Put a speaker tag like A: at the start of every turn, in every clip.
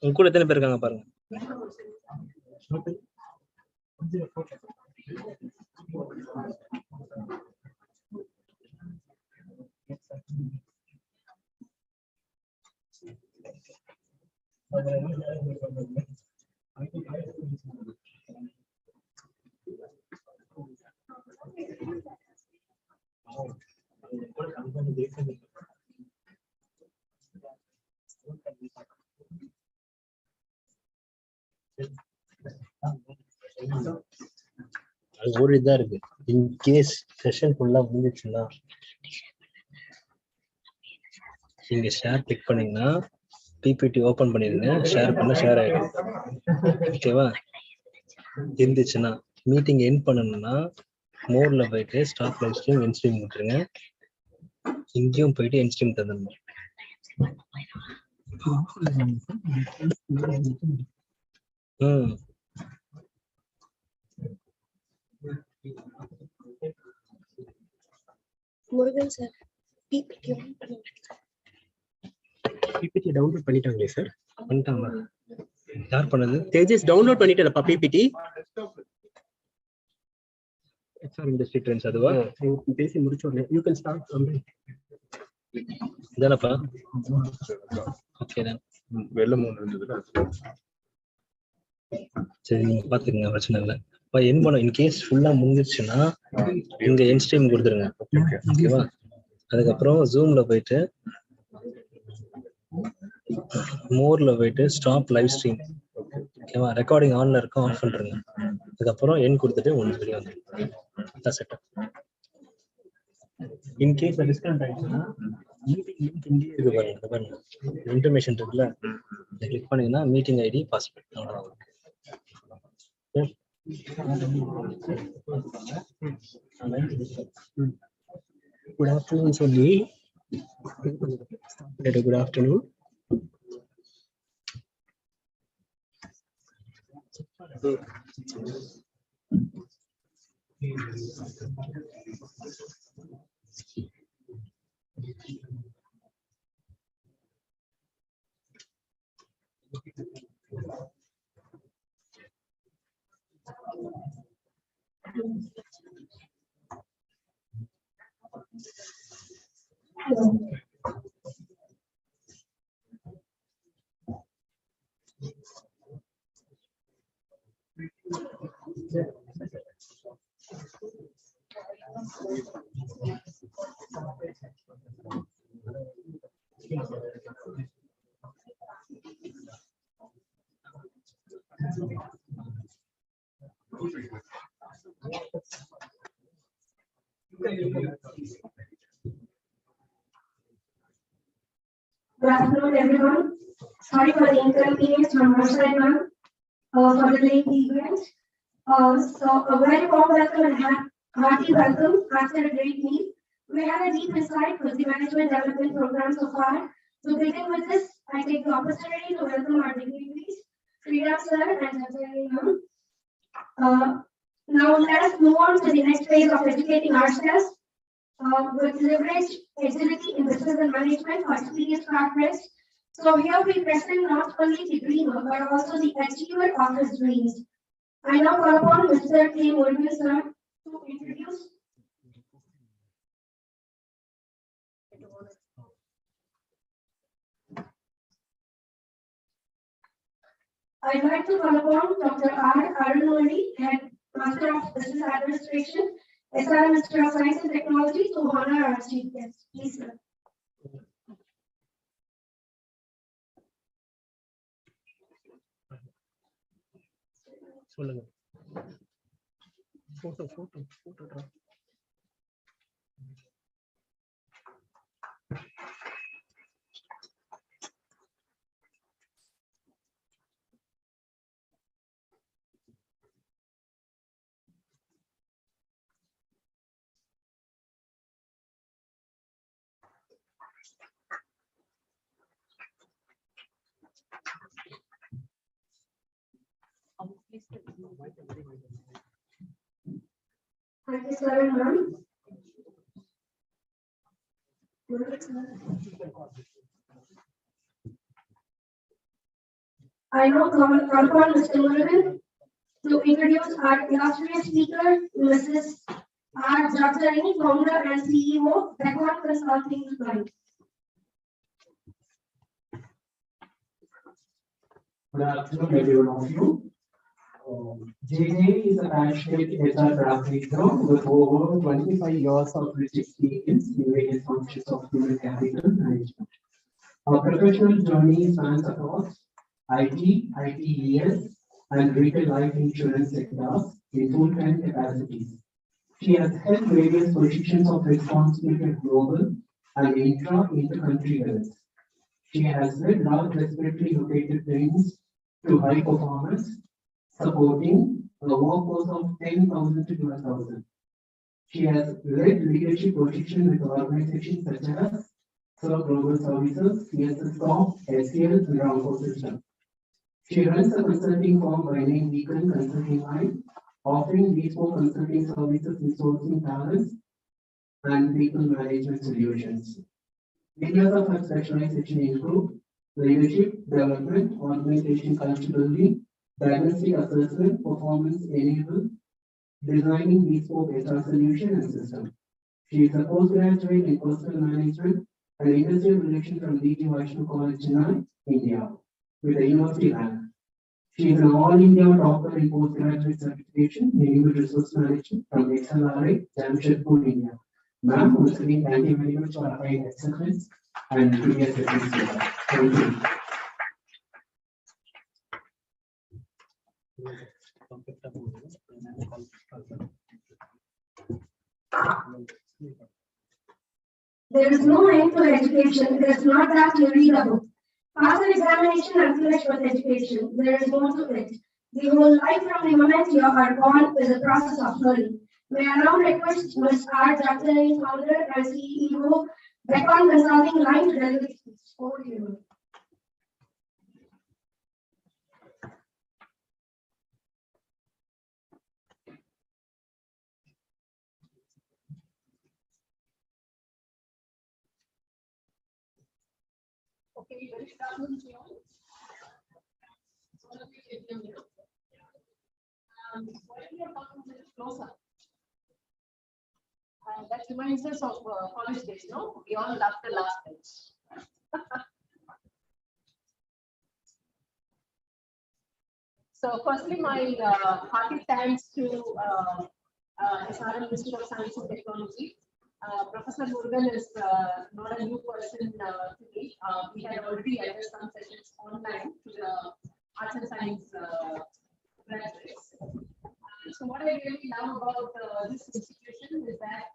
A: உங்க கூட எத்தனை பேர் இருக்காங்க பாருங்க. ஒரு இதா இருக்கு. இன் கேஸ் செஷன் ஃபுல்லா முடிஞ்சிச்சுன்னா நீங்க ஷேர் கிளிக் பண்ணீங்கன்னா பிபிடி ஓபன் பண்ணிருங்க. ஷேர் பண்ண ஷேர் ஆயிடும். ஓகேவா? இருந்துச்சுன்னா மீட்டிங் எண்ட் பண்ணணும்னா மோர்ல போயிட்டு stop live stream end stream விட்டுருங்க. இங்கேயும் போயிட்டு என் ஸ்ட்ரீம் தந்துடணும்.
B: முருகன் சார் பிபிடி டவுன்லோட் பண்ணிட்டாங்களே சார்?
A: பண்ணிட்டாங்களா? யார் பண்ணது?
B: தேஜஸ் டவுன்லோட் பண்ணிட்டேன்ப்பா பிபிடி.
A: எக்ஸ்ஆர் இண்டஸ்ட்ரி ட்ரெண்ட்ஸ் அதுவா?
B: பேசி முடிச்ச உடனே யூ கேன் ஸ்டார்ட் ஃப்ரம்
A: இதனப்பா. ஓகே தான்.
C: வெள்ளம் ஒன்று இருந்ததுல
A: சரி நீங்க பாத்துக்கங்க, பிரச்சனை இல்லை. என் பண்ண இன்கேஸ் ஃபுல்லா முடிஞ்சிருச்சுன்னா இங்க என் ஸ்ட்ரீம் கொடுத்துருங்க. ஓகேவா? அதுக்கப்புறம் ஜூம்ல போயிட்டு மோர்ல போயிட்டு ஸ்டாப் லைவ் ஸ்ட்ரீம். ஓகேவா? ரெக்கார்டிங் ஆன்ல இருக்கும், ஆஃப் பண்றேங்க. அதுக்கப்புறம் என் கொடுத்துட்டு ஒன்று வெளியே வந்துடும். செட்டப். இன்கேஸ் டிஸ்கனெக்ட் ஆயிடுச்சுன்னா மீட்டிங் லிங்க் இங்கே இருக்கு பாருங்க. இன்ஃபர்மேஷன் இருக்குல்ல, இதை கிளிக் பண்ணீங்கன்னா மீட்டிங் ஐடி பாஸ்வேர்ட் அவ்வளோதான்.
B: Good afternoon, Sunny. Good afternoon.
D: Good afternoon, everyone. Sorry for the inconvenience from our side, ma'am, for the late event. So a very warm welcome and hearty welcome after a great meet. We had a deep insight with the management development program so far. To begin with this, I take the opportunity to welcome our dignitaries, Sriram sir and Jagani ma'am. Now let us move on to the next phase of educating ourselves. With leverage agility in business and management for experienced corporates. So here we present not only the dreamer but also the achiever of his dreams. I now call upon Mr. K. Murugan sir to introduce. I'd like to call upon Dr. R. Arunmozhi, Head Master of Business Administration, SRM Minister of Science and Technology, to honor our chief guest. Please, sir.
B: சொல்லுங்க. Photo
D: Thank you, sir and ma'am. I now call upon Mr. Murugan to introduce our illustrious speaker, Mrs. R. Jagtarini, founder and CEO, Backward Consulting Line.
C: Good afternoon, every one of you. JJ is a passionate HR practitioner with over 25 years of rich experience in various functions of human capital management. Our professional journey spans across IT, ITES, and retail life insurance sectors in full-time capacities. She has held various positions of responsibility at global and inter-country levels. She has led large respiratory located teams to high performance, supporting a workforce of 10,000 to 12,000. She has led leadership positions with organizations such as Sir Global Services, CSS Corp, SCL, and Ramco System. She runs a consulting firm by name Beacon Consulting Line, offering bespoke consulting services in sourcing talents and people management solutions. Areas of her specialization include leadership, development, organization culture building, diagnostic assessment, performance enable, designing bespoke HR solution and system. She is a postgraduate in personal management and industrial relations from D.G. Vaishnav College, Chennai, India, with a university rank. She is an all-India topper in postgraduate certification in human resource management from XLRA, Jamshedpur, India. Ma'am, once again, thank you very much for applying excellence and to be a certificate. Thank you.
D: There is no end to education. It is not that you read a book. Pass an examination and finish with education. There is more to it. The whole life from the moment you are born is a process of learning. May I now request Ms. R. Jagtarini, founder and CEO, Backward Consulting Line, to deliver the speech. Over to you.
E: Okay, very good afternoon to you all. All of you can hear me. Why we are talking a little closer? That reminds us of college days, no? We all love the last bench. So, firstly, my hearty thanks to SRM Institute of Science and Technology. Professor Murugan is not a new person to me. We had already addressed some sessions online to the arts and science graduates. So what I really love about this institution is that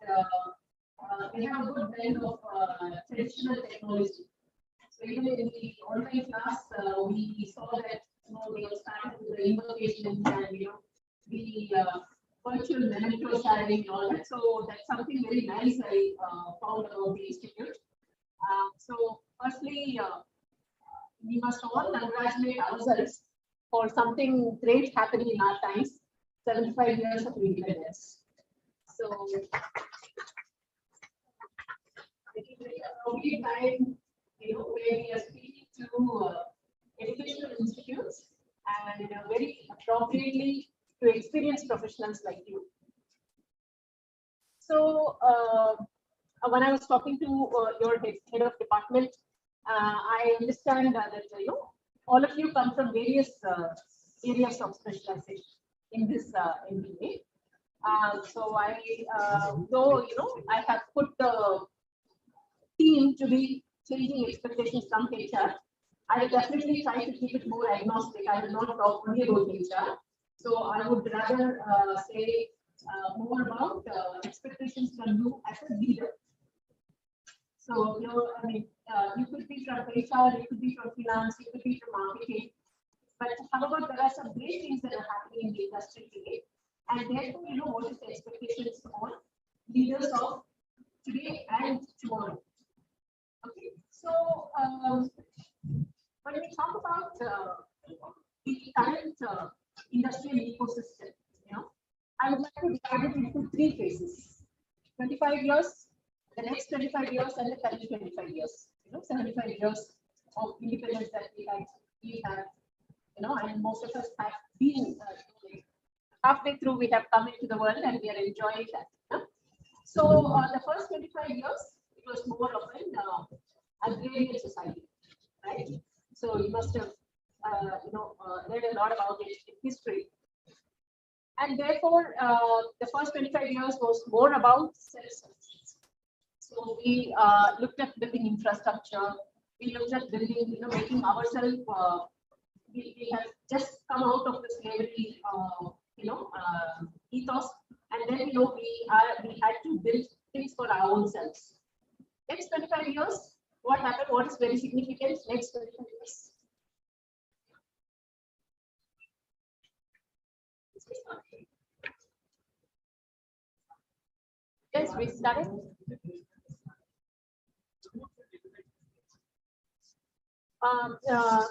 E: they have a good blend of traditional technology. So even in the online class, we saw that they were starting with the invocation and the virtual memento sharing and all that. So that's something very nice I found about the institute. So firstly, we must all congratulate ourselves for something great happening in our times, 75 years of independence. So it is a lovely time, where we are speaking to educational institutes and very appropriately to experienced professionals like you. So when I was talking to your head of department, I understand that all of you come from various areas of specialization in this MBA. So I, though I have put the team to be changing expectations from HR, I will definitely try to keep it more agnostic. I will not talk only about HR. So I would rather say more about expectations from you as a leader. So you could be from HR, you could be from finance, you could be from marketing. But however, there are some great things that are happening in the industry today, and therefore, what is the expectations on leaders of today and tomorrow. Okay, so when we talk about the current industrial ecosystem, I would like to divide it into 3 phases: 25 years, the next 25 years, and the current 25 years. 75 years of independence that we have and most of us have been halfway through, we have come into the world and we are enjoying that. So the first 25 years, it was more of an agrarian society, right? So you must have, read a lot about it in history. And therefore, the first 25 years was more about self-sufficiency. So we looked at building infrastructure. We looked at building, making ourselves. We have just come out of the slavery, ethos, and then we had to build things for our own selves. Next 25 years, what happened? What is very significant? Next 25 years. Yes, we started.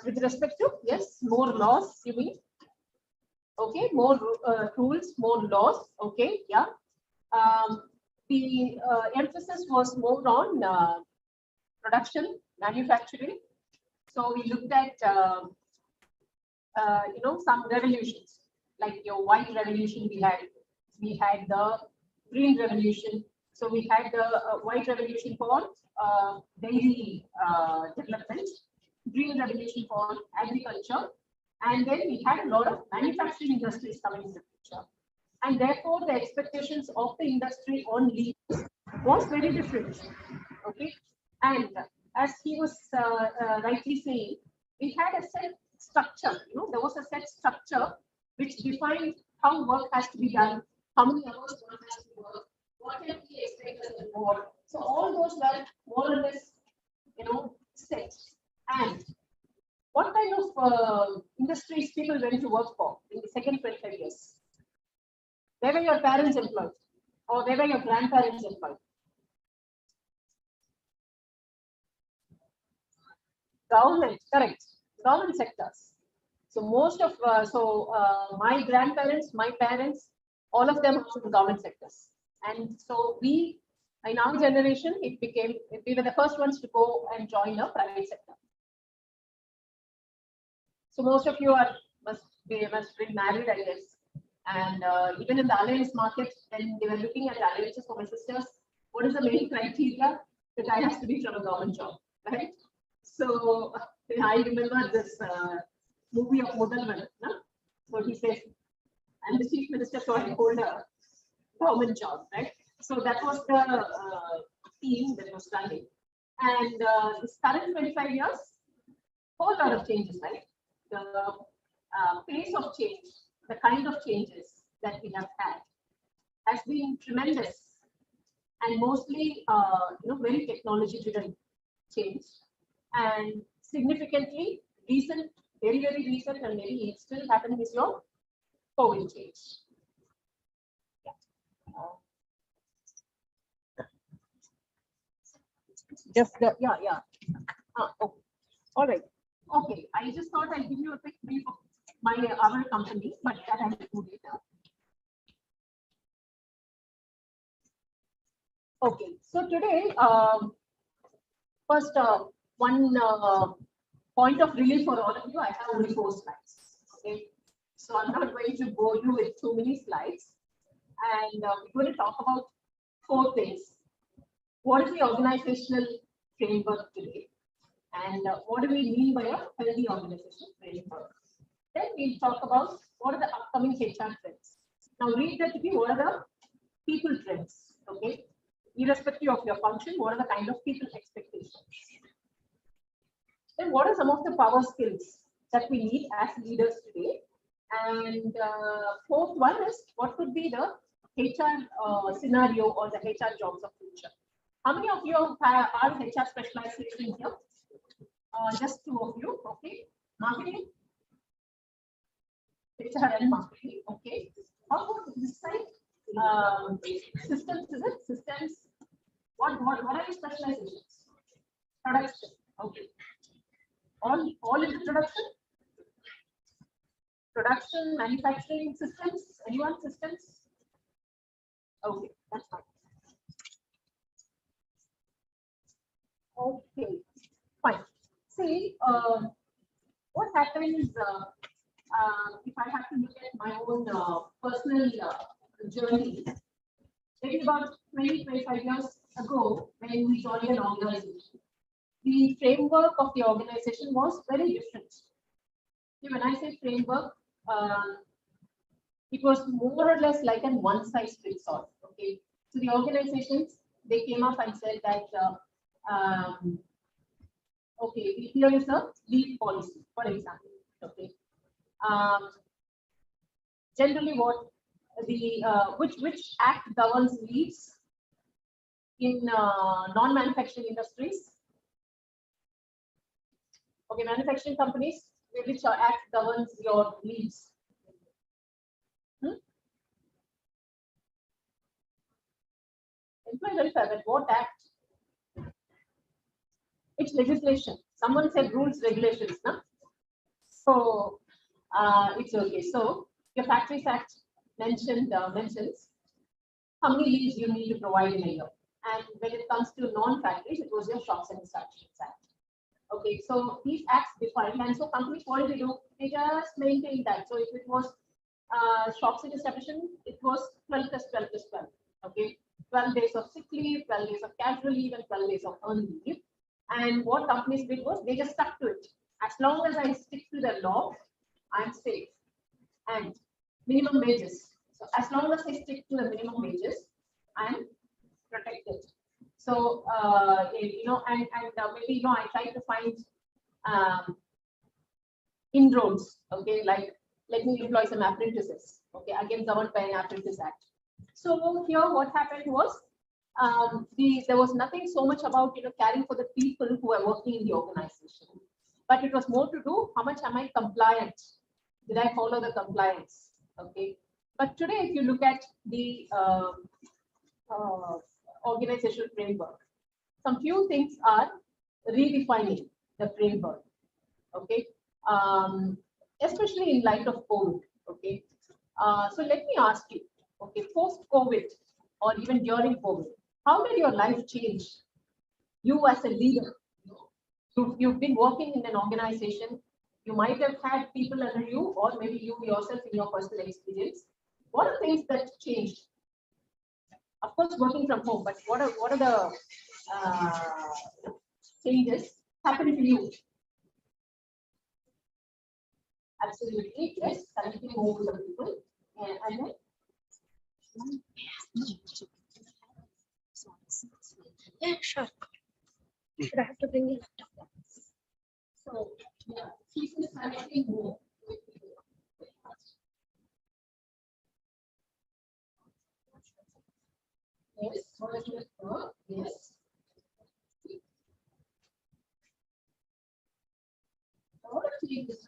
E: With respect to, yes, more laws, you mean? Okay, more rules, more laws. Okay, yeah. The emphasis was more on production, manufacturing. So we looked at, some revolutions, like your white revolution. We had the green revolution. So we had the white revolution for dairy development, green revolution for agriculture, and then we had a lot of manufacturing industries coming in the future. And therefore, the expectations of the industry on leaves was very different. Okay, and as he was rightly saying, we had a set structure. There was a set structure which defined how work has to be done, how many hours work has to work, what can we expect as a reward. So all those were more or less, set. And what kind of industries people went to work for in the second 25 years? Where were your parents employed? Or where were your grandparents employed? Government, correct. Government sectors. So most of, my grandparents, my parents, all of them are in government sectors. And so in our generation, we were the first ones to go and join a private sector. So most of you must be married, I guess. And even in the alliance market, when they were looking at alliances for my sisters, what is the main criteria? The guy has to be from a government job, right? So I remember this movie of Mudalvan. So he says, I'm the chief minister, so I hold a government job, right? So that was the theme that was running. And this current 25 years, whole lot of changes, right? The pace of change, the kind of changes that we have had has been tremendous and mostly, very technology-driven change. And significantly recent, very, very recent, and maybe it's still happening is your COVID change. Just okay. All right. Okay, I just thought I'll give you a quick brief of our company, but that I'll do later. Okay, so today, first one point of relief for all of you. I have only 4 slides. Okay, so I'm not going to bore you with too many slides, and we're going to talk about 4 things. What is the organizational framework today? And what do we mean by a healthy organizational framework? Then we'll talk about what are the upcoming HR trends. Now read that to me, what are the people trends? Okay, irrespective of your function, what are the kind of people expectations? Then what are some of the power skills that we need as leaders today? And 4th one is what could be the HR scenario or the HR jobs of future. How many of you are HR specialization here? Just 2 of you, okay. Marketing, HR and marketing, okay. How about this side? Systems, is it? Systems. What are your specializations? Production, okay. All into production? Production, manufacturing, systems. Anyone systems? Okay, that's fine. Okay, fine. See, what happens if I have to look at my own personal journey, maybe about 20-25 years ago, when we joined an organization, the framework of the organization was very different. When I say framework, it was more or less like an one-size-fits-all. Okay, so the organizations, they came up and said that, okay, here is a leave policy, for example. Okay, generally, what the which act governs leaves in non-manufacturing industries? Okay, manufacturing companies, which act governs your leaves? Employee welfare, but what act? It's legislation. Someone said rules, regulations, no? So it's okay. So your Factories Act mentions how many leaves you need to provide in a year. And when it comes to non-factories, it was your Shops and Establishments Act. Okay, so these acts define, and so companies, what do they do? They just maintain that. So if it was shops and establishment, it was 12 plus 12 plus 12. Okay, 12 days of sick leave, 12 days of casual leave, and 12 days of earned leave. And what companies did was they just stuck to it. As long as I stick to the law, I'm safe. And minimum wages. So as long as I stick to the minimum wages, I'm protected. So you know, and maybe, you know, I try to find inroads. Okay, like let me employ some apprentices. Okay, again governed by an Apprentice Act. So here, what happened was there was nothing so much about, you know, caring for the people who are working in the organization, but it was more to do how much am I compliant? Did I follow the compliance? Okay, but today, if you look at the organizational framework, some few things are redefining the framework. Okay, especially in light of COVID. Okay, so let me ask you. Okay, post COVID or even during COVID, how did your life change? You as a leader, you've been working in an organization. You might have had people under you, or maybe you yourself in your personal experience. What are things that changed? Of course, working from home, but what are the changes happening to you? Absolutely, yes. Connecting more with the people, and then.
D: Yeah, sure. But I have to bring it.
E: So, yeah, she's connecting more with people. Yes, yes. All of these.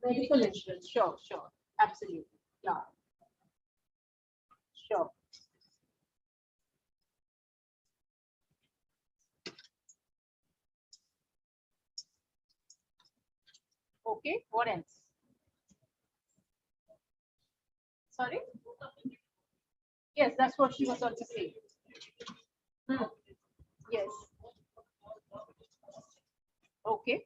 E: Medical insurance, sure, absolutely, yeah, sure. Okay, what else? Sorry? Yes, that's what she was also saying. Yes. Okay.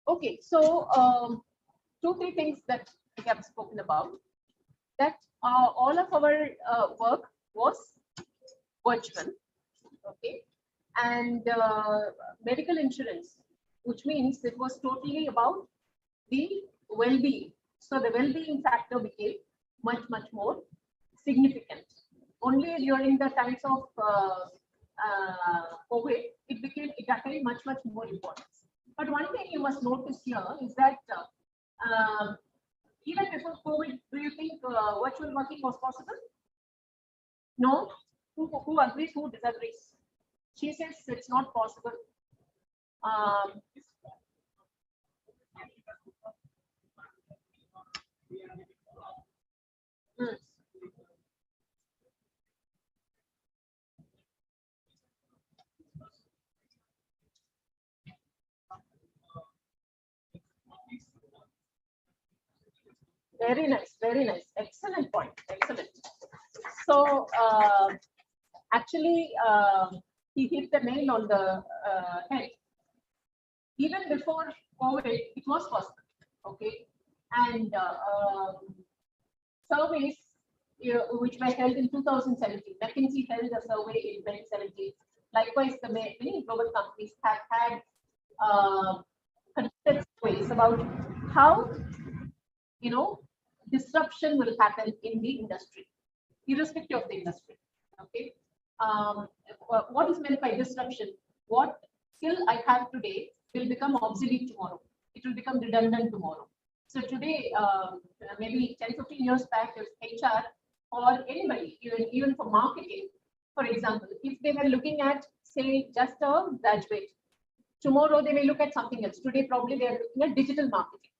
E: Okay, so 2-3 things that we have spoken about. That all of our work was virtual. Okay, and medical insurance, which means it was totally about the well-being. So the well-being factor became much more significant. Only during the times of COVID, it attained much more importance. But one thing you must notice here is that even before COVID, do you think virtual working was possible? No. Who agrees? Who disagrees? She says it's not possible. Hmm. Very nice, very nice. Excellent point. Excellent. So actually, he hit the nail on the head. Even before COVID, it was possible. Okay, and surveys which were held in 2017. McKinsey held a survey in 2017. Likewise, the many global companies have had conducted surveys about how disruption will happen in the industry, irrespective of the industry. Okay, what is meant by disruption? What skill I have today will become obsolete tomorrow. It will become redundant tomorrow. So today, maybe 10, 15 years back, if HR or anybody, even for marketing, for example, if they were looking at, say, just a graduate, tomorrow they may look at something else. Today, probably they are looking at digital marketing.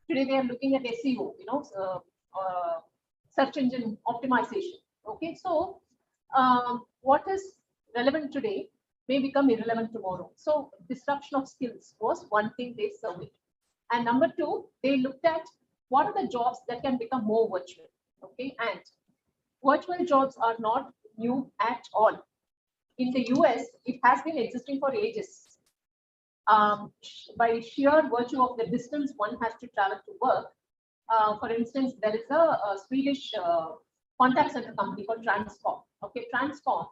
E: Today, they are looking at SEO, search engine optimization. Okay, so what is relevant today may become irrelevant tomorrow. So disruption of skills was one thing they surveyed. And number two, they looked at what are the jobs that can become more virtual. Okay, and virtual jobs are not new at all. In the US, it has been existing for ages. By sheer virtue of the distance one has to travel to work. For instance, there is a Swedish contact center company called Transcom. Okay, Transcom,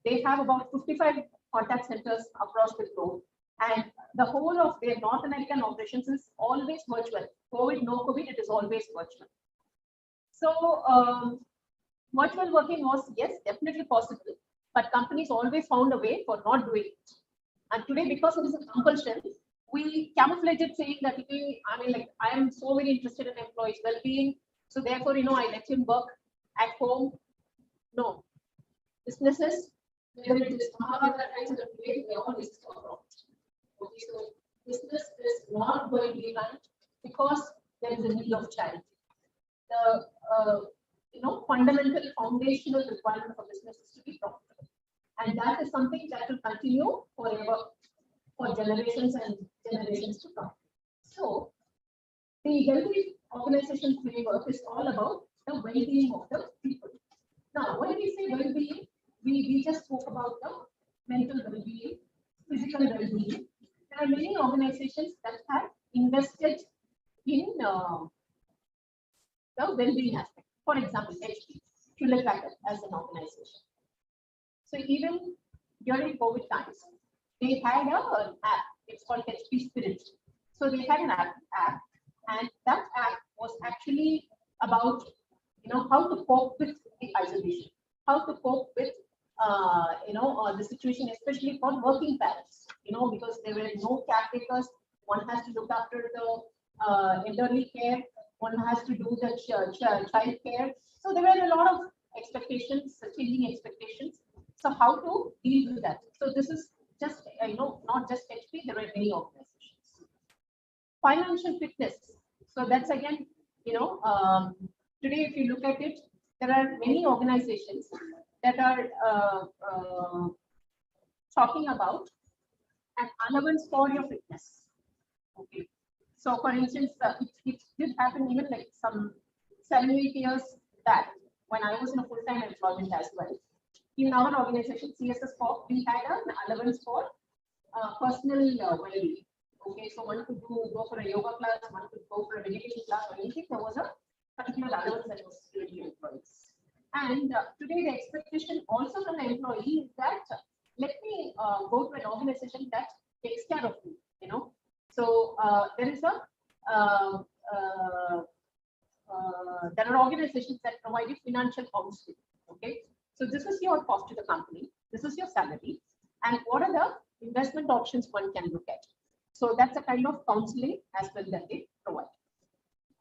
E: they have about 55 contact centers across the globe, and the whole of their North American operations is always virtual. COVID, no COVID, it is always virtual. So virtual working was, yes, definitely possible, but companies always found a way for not doing it. And today, because it is a compulsion, we camouflage it saying that, I am so very interested in employees' well-being, so therefore, I let him work at home. No. Businesses, whether it is other kinds of way, they always talk about. Okay, so business is not going to be run because there is a need of charity. The fundamental foundational requirement for business is to be profitable. And that is something that will continue forever, for generations and generations to come. So the healthy organization framework is all about the well-being of the people. Now, when we say well-being, we just spoke about the mental well-being, physical well-being. There are many organizations that have invested in the well-being aspect. For example, HP, Hewlett Packard as an organization. So even during COVID times, they had an app. It's called HP Spirit. So they had an app, and that app was actually about how to cope with the isolation, how to cope with the situation, especially for working parents. Because there were no caretakers. One has to look after the elderly care. One has to do the child care. So there were a lot of expectations, changing expectations. So how to deal with that? So this is just, not just HP, there are many organizations. Financial fitness. So that's again, today if you look at it, there are many organizations that are talking about an allowance for your fitness. Okay. So for instance, it did happen even like some 7-8 years back when I was in a full-time employment as well. In our organization, CSS Corp, we had an allowance for personal well-being. Okay, so one could go for a yoga class, one could go for a meditation class, or anything. There was a particular allowance that was given to employees. And today, the expectation also from the employee is that let me go to an organization that takes care of me. So there is there are organizations that provide you financial counseling. Okay. So this is your cost to the company. This is your salary. And what are the investment options one can look at? So that's a kind of counseling as well that they provide.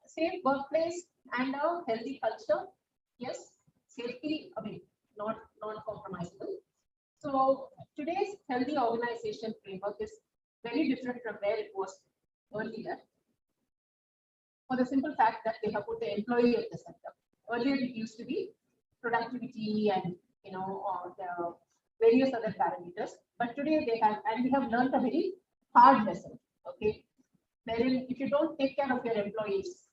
E: Safe workplace and a healthy culture. Yes, safety, not compromisable. So today's healthy organization framework is very different from where it was earlier. For the simple fact that they have put the employee at the center. Earlier it used to be productivity and the various other parameters, but today they have, and we have learned a very hard lesson. Okay, wherein if you don't take care of your employees,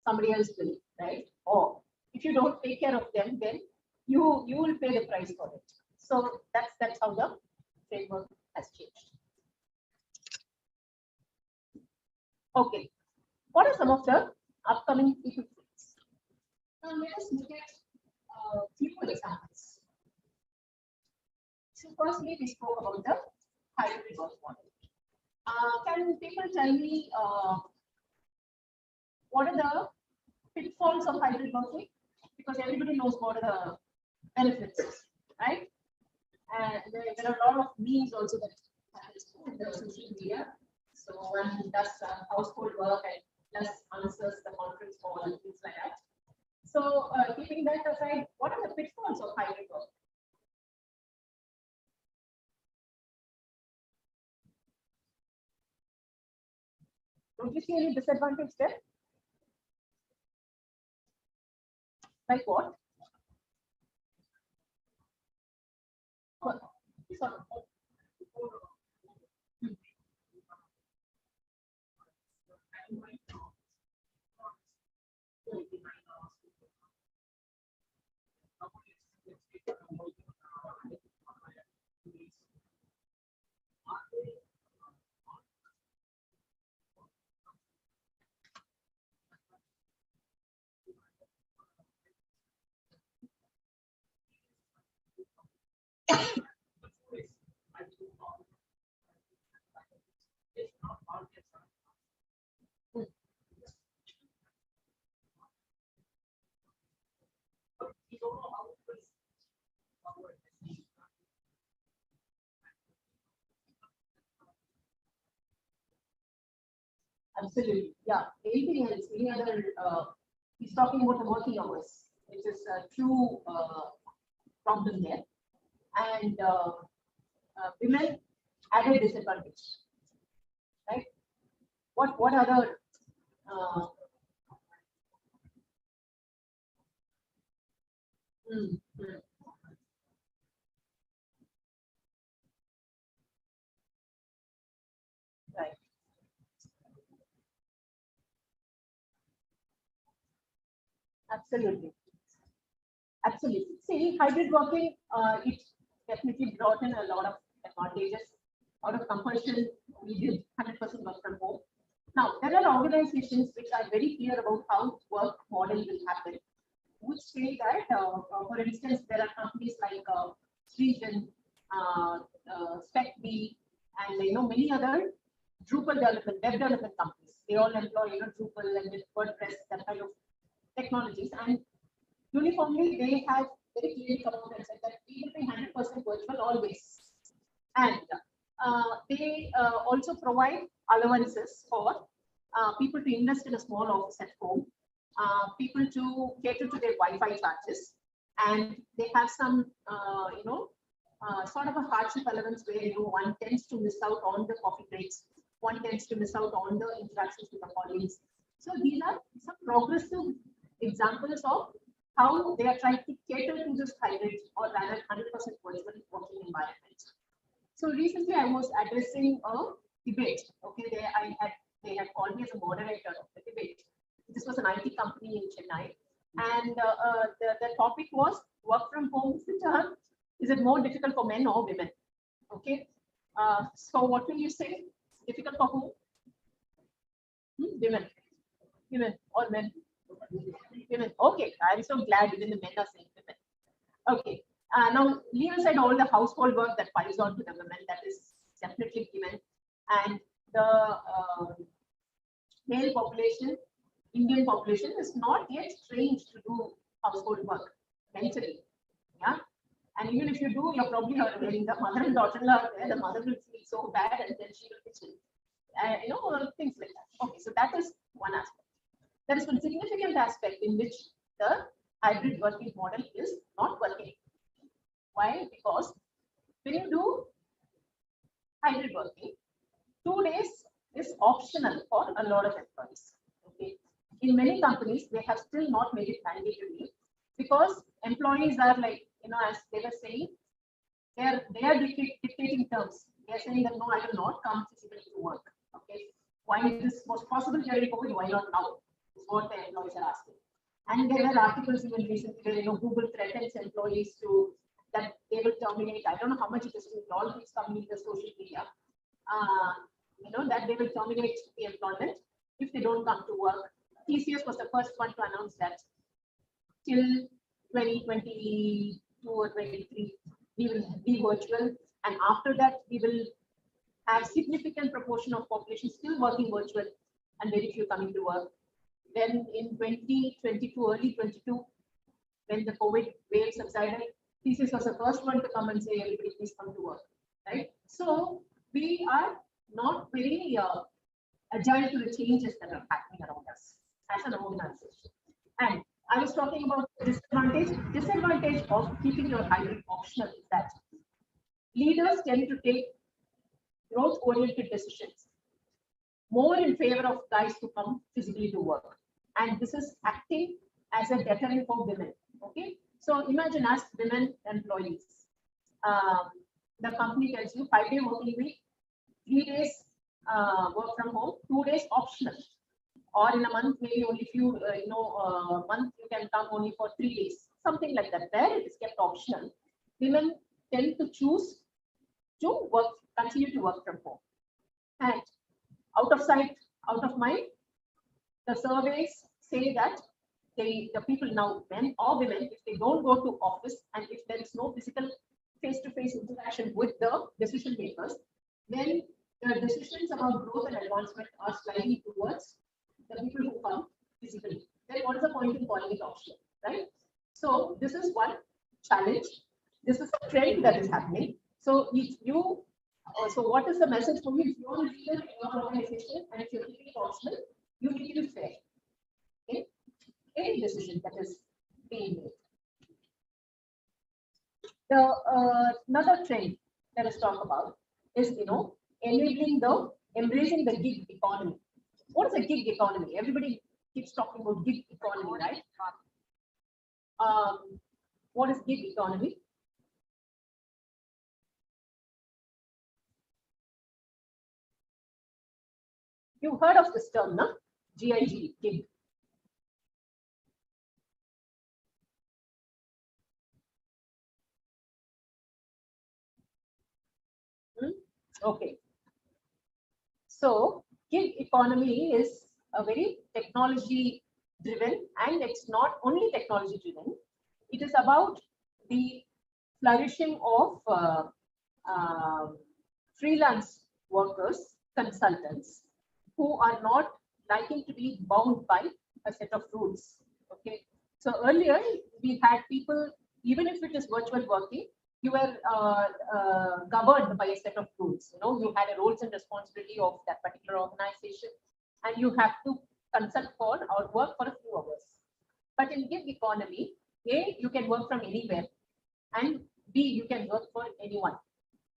E: somebody else will, right? Or if you don't take care of them, then you will pay the price for it. So that's how the framework has changed. Okay, what are some of the upcoming people things? Now let us look at few examples. So firstly, we spoke about the hybrid work model. Can people tell me what are the pitfalls of hybrid working? Because everybody knows what are the benefits, right? And there are a lot of memes also that happens in the social media. So one does household work and plus answers the conference call and things like that. So keeping that aside, what are the pitfalls of hybrid work? Don't you see any disadvantage there? Like what? Sorry. Absolutely, yeah. Anything else? Any other? He's talking about the working hours, which is a true problem there, and women added disadvantage, right? What other? Mm, mm. Right. Absolutely. Absolutely. See, hybrid working, it definitely brought in a lot of advantages. Out of compulsion, we did 100% work from home. Now, there are organizations which are very clear about how work model will happen, which say that, for instance, there are companies like Region, SpecB, and many other Drupal development, web development companies. They all employ Drupal and WordPress, that kind of technologies, and uniformly they have very clearly come out and said that we will be 100% virtual always, and they also provide allowances for people to invest in a small office at home, people to cater to their Wi-Fi charges, and they have some sort of a hardship allowance where one tends to miss out on the coffee breaks, one tends to miss out on the interactions with the colleagues. So these are some progressive examples of how they are trying to cater to this hybrid or rather 100% virtual working environment. So recently I was addressing a debate. Okay, they had called me as a moderator of the debate. This was an IT company in Chennai, and the topic was work from home. Is it more difficult for men or women? Okay, so what will you say? Difficult for who? Women or men? Women. Okay, I'm so glad even the men are saying women. Okay. Now, leave aside all the household work that piles on to the women, that is definitely given, and the male population, Indian population, is not yet trained to do household work mentally. Yeah, and even if you do, you're probably hearing the mother and daughter-in-law are there. The mother will feel so bad, and then she will pitch in. Things like that. Okay, so that is one aspect. There is one significant aspect in which the hybrid working model is not working. Why? Because when you do hybrid working, 2 days is optional for a lot of employees. Okay. In many companies, they have still not made it mandatory because employees are like, as they were saying, they are dictating terms. They are saying that no, I will not come physically to work. Okay. Why this was possible during COVID? Why not now? what the employees are asking. And there were articles even recently where, Google threatens employees to that they will terminate. I don't know how much it is to all these coming in the social media. That they will terminate the employment if they don't come to work. TCS was the first one to announce that till 2022 or 23, we will be virtual. And after that, we will have significant proportion of population still working virtual and very few coming to work. Then in 2022, early 22, when the COVID wave subsided, TCS was the first one to come and say, everybody please come to work, right? So we are not very agile to the changes that are happening around us as an organization. And I was talking about the disadvantage of keeping your hybrid optional is that leaders tend to take growth-oriented decisions more in favor of guys to come physically to work. And this is acting as a deterrent for women. Okay. So imagine as women employees, the company tells you 5-day working week, 3 days work from home, 2 days optional. Or in a month, maybe only few, month you can come only for 3 days, something like that. There it is kept optional. Women tend to choose to work, continue to work from home. And out of sight, out of mind, the surveys say that the people now, men or women, if they don't go to office and if there is no physical face-to-face interaction with the decision makers, then the decisions about growth and advancement are sliding towards the people who come physically. Then what is the point in calling it optional, right? So this is one challenge. This is a trend that is happening. So if you, so what is the message for you? If you are a leader in your organization and if you're keeping it optional, you need to be fair. Okay? Any decision that is being made. The another trend that is talked about is embracing the gig economy. What is a gig economy? Everybody keeps talking about gig economy, right? What is gig economy? You've heard of this term, no? GIG, gig. Okay. So gig economy is a very technology driven, and it's not only technology driven. It is about the flourishing of freelance workers, consultants, who are not liking to be bound by a set of rules. Okay. So earlier we had people, even if it is virtual working, you were governed by a set of rules. You had a roles and responsibility of that particular organization, and you have to consult for or work for a few hours. But in gig economy, A, you can work from anywhere, and B, you can work for anyone.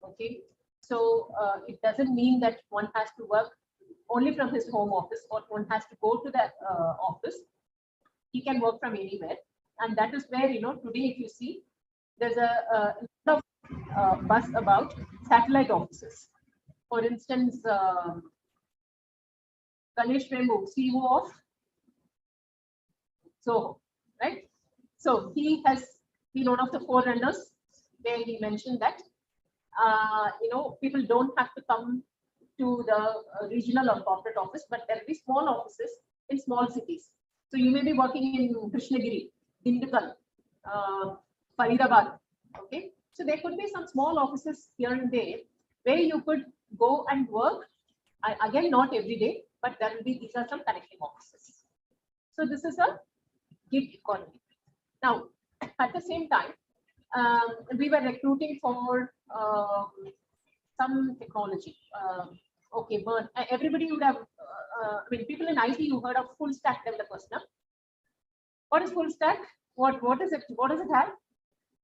E: Okay, so it doesn't mean that one has to work only from his home office or one has to go to the office. He can work from anywhere, and that is where today, if you see, there's a lot of buzz about satellite offices. For instance, Ganesh Vembu, CEO of Zoho, right? So he has been one of the forerunners where he mentioned that people don't have to come to the regional or corporate office, but there will be small offices in small cities. So you may be working in Krishnagiri, Dindigul, Faridabad. Okay, so there could be some small offices here and there where you could go and work. Again, not every day, but there will be, these are some connecting offices. So this is a gig economy. Now, at the same time, we were recruiting for some technology. Okay, but everybody would have, people in IT, you heard of full stack developers now. What is full stack? What is it? What does it have?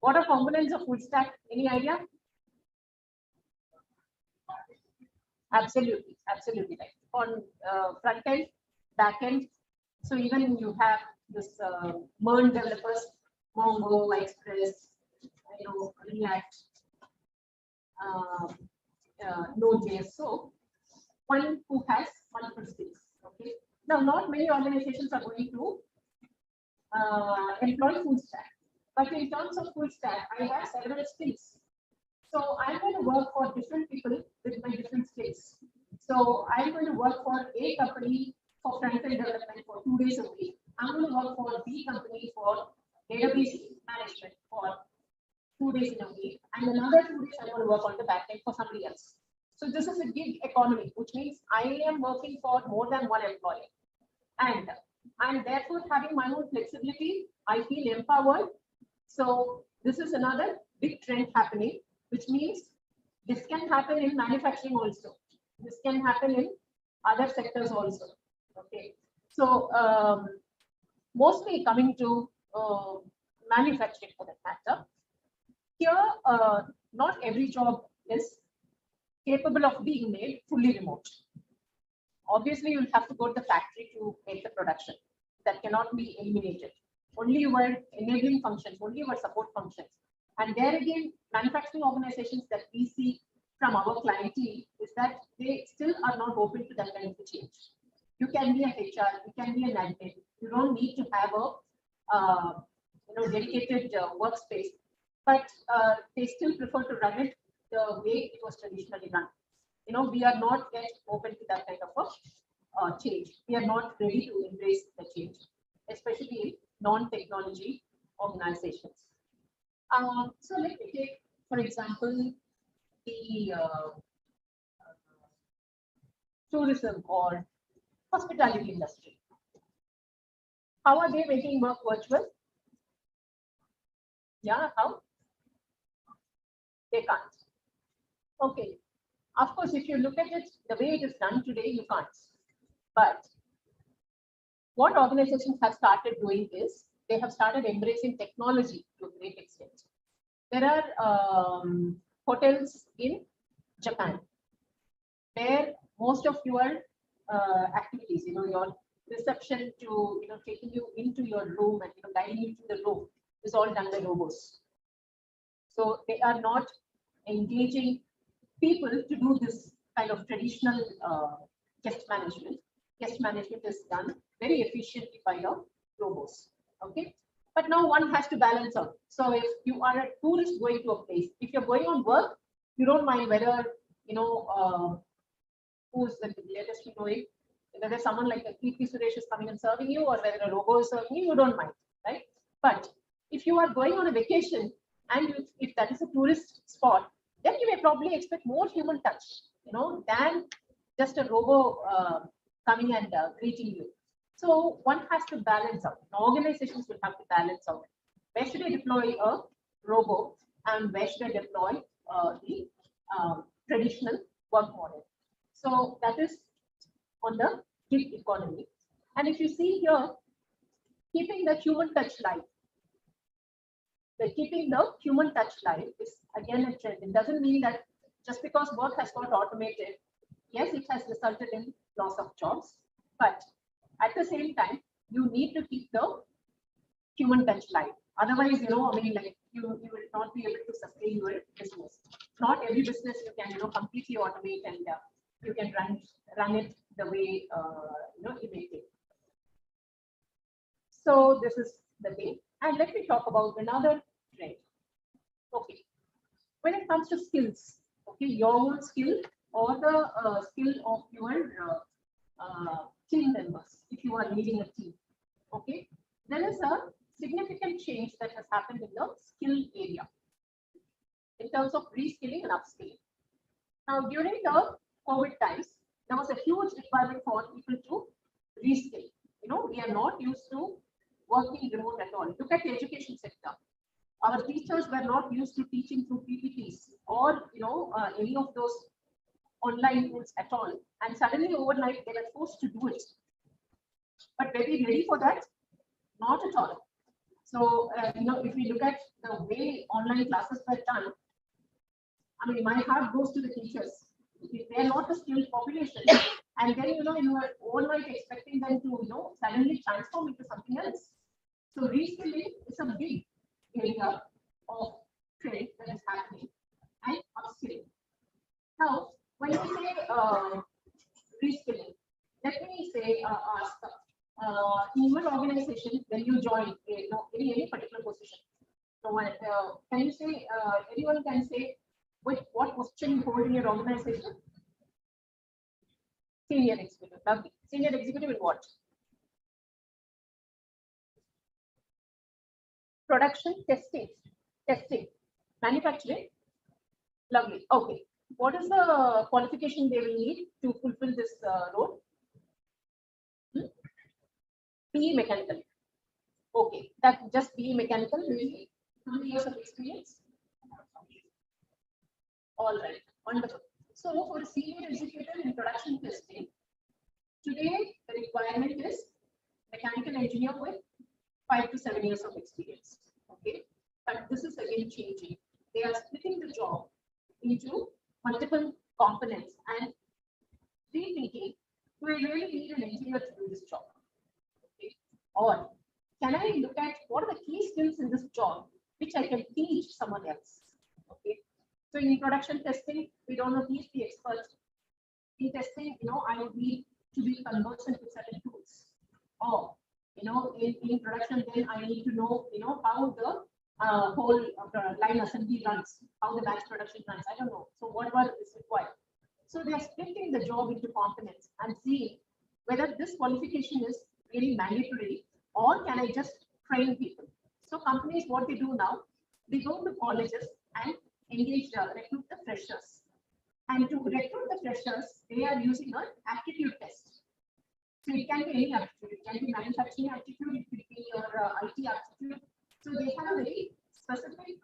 E: What are components of full stack? Any idea? Absolutely, absolutely right. On front end, back end. So even you have this MERN developers, Mongo, Express, React, Node.js. So one who has multiple skills. Okay. Now, not many organizations are going to employ full stack, but in terms of full stack, I have several skills. So I'm going to work for different people with my different skills. So I'm going to work for A company for front-end development for 2 days a week. I'm going to work for B company for database management for 2 days in a week, and another 2 days I'm going to work on the back end for somebody else. So this is a gig economy, which means I am working for more than one employee, and I'm therefore having my own flexibility. I feel empowered. So this is another big trend happening, which means this can happen in manufacturing also. This can happen in other sectors also. Okay, so mostly coming to manufacturing for that matter. Here, not every job is capable of being made fully remote. Obviously, you'll have to go to the factory to make the production. That cannot be eliminated. Only your enabling functions, only your support functions. And there again, manufacturing organizations that we see from our clientele is that they still are not open to that kind of a change. You can be a HR, you can be an admin. You don't need to have a dedicated workspace, but they still prefer to run it the way it was traditionally run. We are not yet open to that kind of a change. We are not ready to embrace the change, especially in non-technology organizations. So let me take, for example, the tourism or hospitality industry. How are they making work virtual? Yeah, how? They can't. Okay. Of course, if you look at it the way it is done today, you can't. But what organizations have started doing is they have started embracing technology to a great extent. There are hotels in Japan where most of your activities, your reception to, taking you into your room and guiding you to the room is all done by robots. So they are not engaging people to do this kind of traditional guest management. Guest management is done very efficiently by the robots. Okay, but now one has to balance out. So if you are a tourist going to a place, if you're going on work, you don't mind whether who's the latest knowing, whether someone like a Kirti Suresh is coming and serving you or whether a robot is serving you, you don't mind, right? But if you are going on a vacation and if that is a tourist spot, then you may probably expect more human touch, than just a robo coming and greeting you. So one has to balance out. Organizations will have to balance out. Where should I deploy a robo and where should I deploy the traditional work model? So that is on the gig economy. And if you see here, keeping the human touch live. Keeping the human touch live is again a trend. It doesn't mean that just because work has got automated, yes, it has resulted in loss of jobs, but at the same time, you need to keep the human touch live. Otherwise, you will not be able to sustain your business. Not every business you can, completely automate and you can run it the way you make it. So this is the thing. And let me talk about another trend. Okay, when it comes to skills, okay, your own skill or the skill of your team members, if you are leading a team, okay, there is a significant change that has happened in the skill area in terms of reskilling and upskilling. Now, during the COVID times, there was a huge requirement for people to reskill. We are not used to working remote at all. Look at the education sector. Our teachers were not used to teaching through PPTs or any of those online tools at all. And suddenly overnight they were forced to do it. But were we ready for that? Not at all. So if we look at the way online classes were done, I mean, my heart goes to the teachers. If they are not a skilled population, and then you are overnight expecting them to suddenly transform into something else. So reskilling is a big area of trend that is happening, and upskilling. Now, when we say reskilling, let me say, ask, in your organization, when you join, any particular position, so can you say, anyone can say, what position you hold in your organization? Senior executive. Lovely. Senior executive in what? Production, testing, manufacturing. Lovely. Okay. What is the qualification they will need to fulfill this role? PE mechanical. Okay. That just PE mechanical. Maybe how many years of experience? All right. Wonderful. So for a senior executive in production testing, today the requirement is mechanical engineer with 5 to 7 years of experience. Okay, but this is again changing. They are splitting the job into multiple components and rethinking, do I really need an engineer to do this job? Okay, or can I look at what are the key skills in this job which I can teach someone else? Okay, so in production testing, we don't know he's the expert. In testing, I would need to be conversant with certain tools. Or in production, then I need to know, how the whole line assembly runs, how the batch production runs. I don't know. So whatever is required. So they are splitting the job into components and seeing whether this qualification is really mandatory or can I just train people. So companies, what they do now, they go to colleges and engage, recruit the freshers. And to recruit the freshers, they are using an aptitude test. So it can be any aptitude, it can be manufacturing aptitude, it could be your IT aptitude. So they have a very specific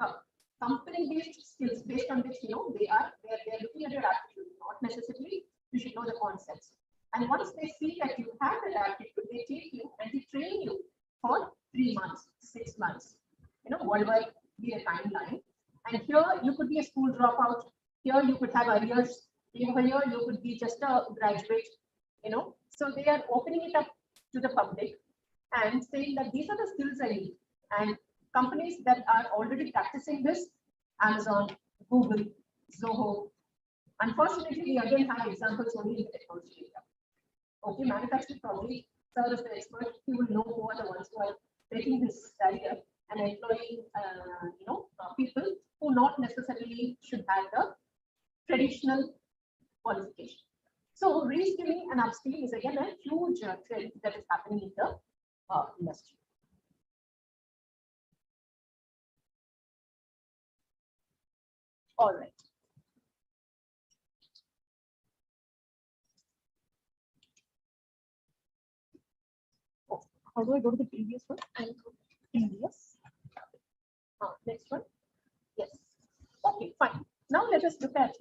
E: company-based skills based on which they're looking at your aptitude, not necessarily you should know the concepts. And once they see that you have that aptitude, they take you and they train you for 3 months, 6 months, whatever be the timeline. And here you could be a school dropout. Here you could have arrears. Here you could be just a graduate. So they are opening it up to the public and saying that these are the skills I need. And companies that are already practicing this, Amazon, Google, Zoho. Unfortunately, we again have examples only in the technology area. Okay, manufacturing probably serve as the expert. He will know who are the ones who are taking this career and employing, people who not necessarily should have the traditional qualification. So reskilling and upskilling is again a huge trend that is happening in the industry. All right. Oh, how do I go to the previous one? Previous. Next one. Yes. Okay, fine. Now let us look at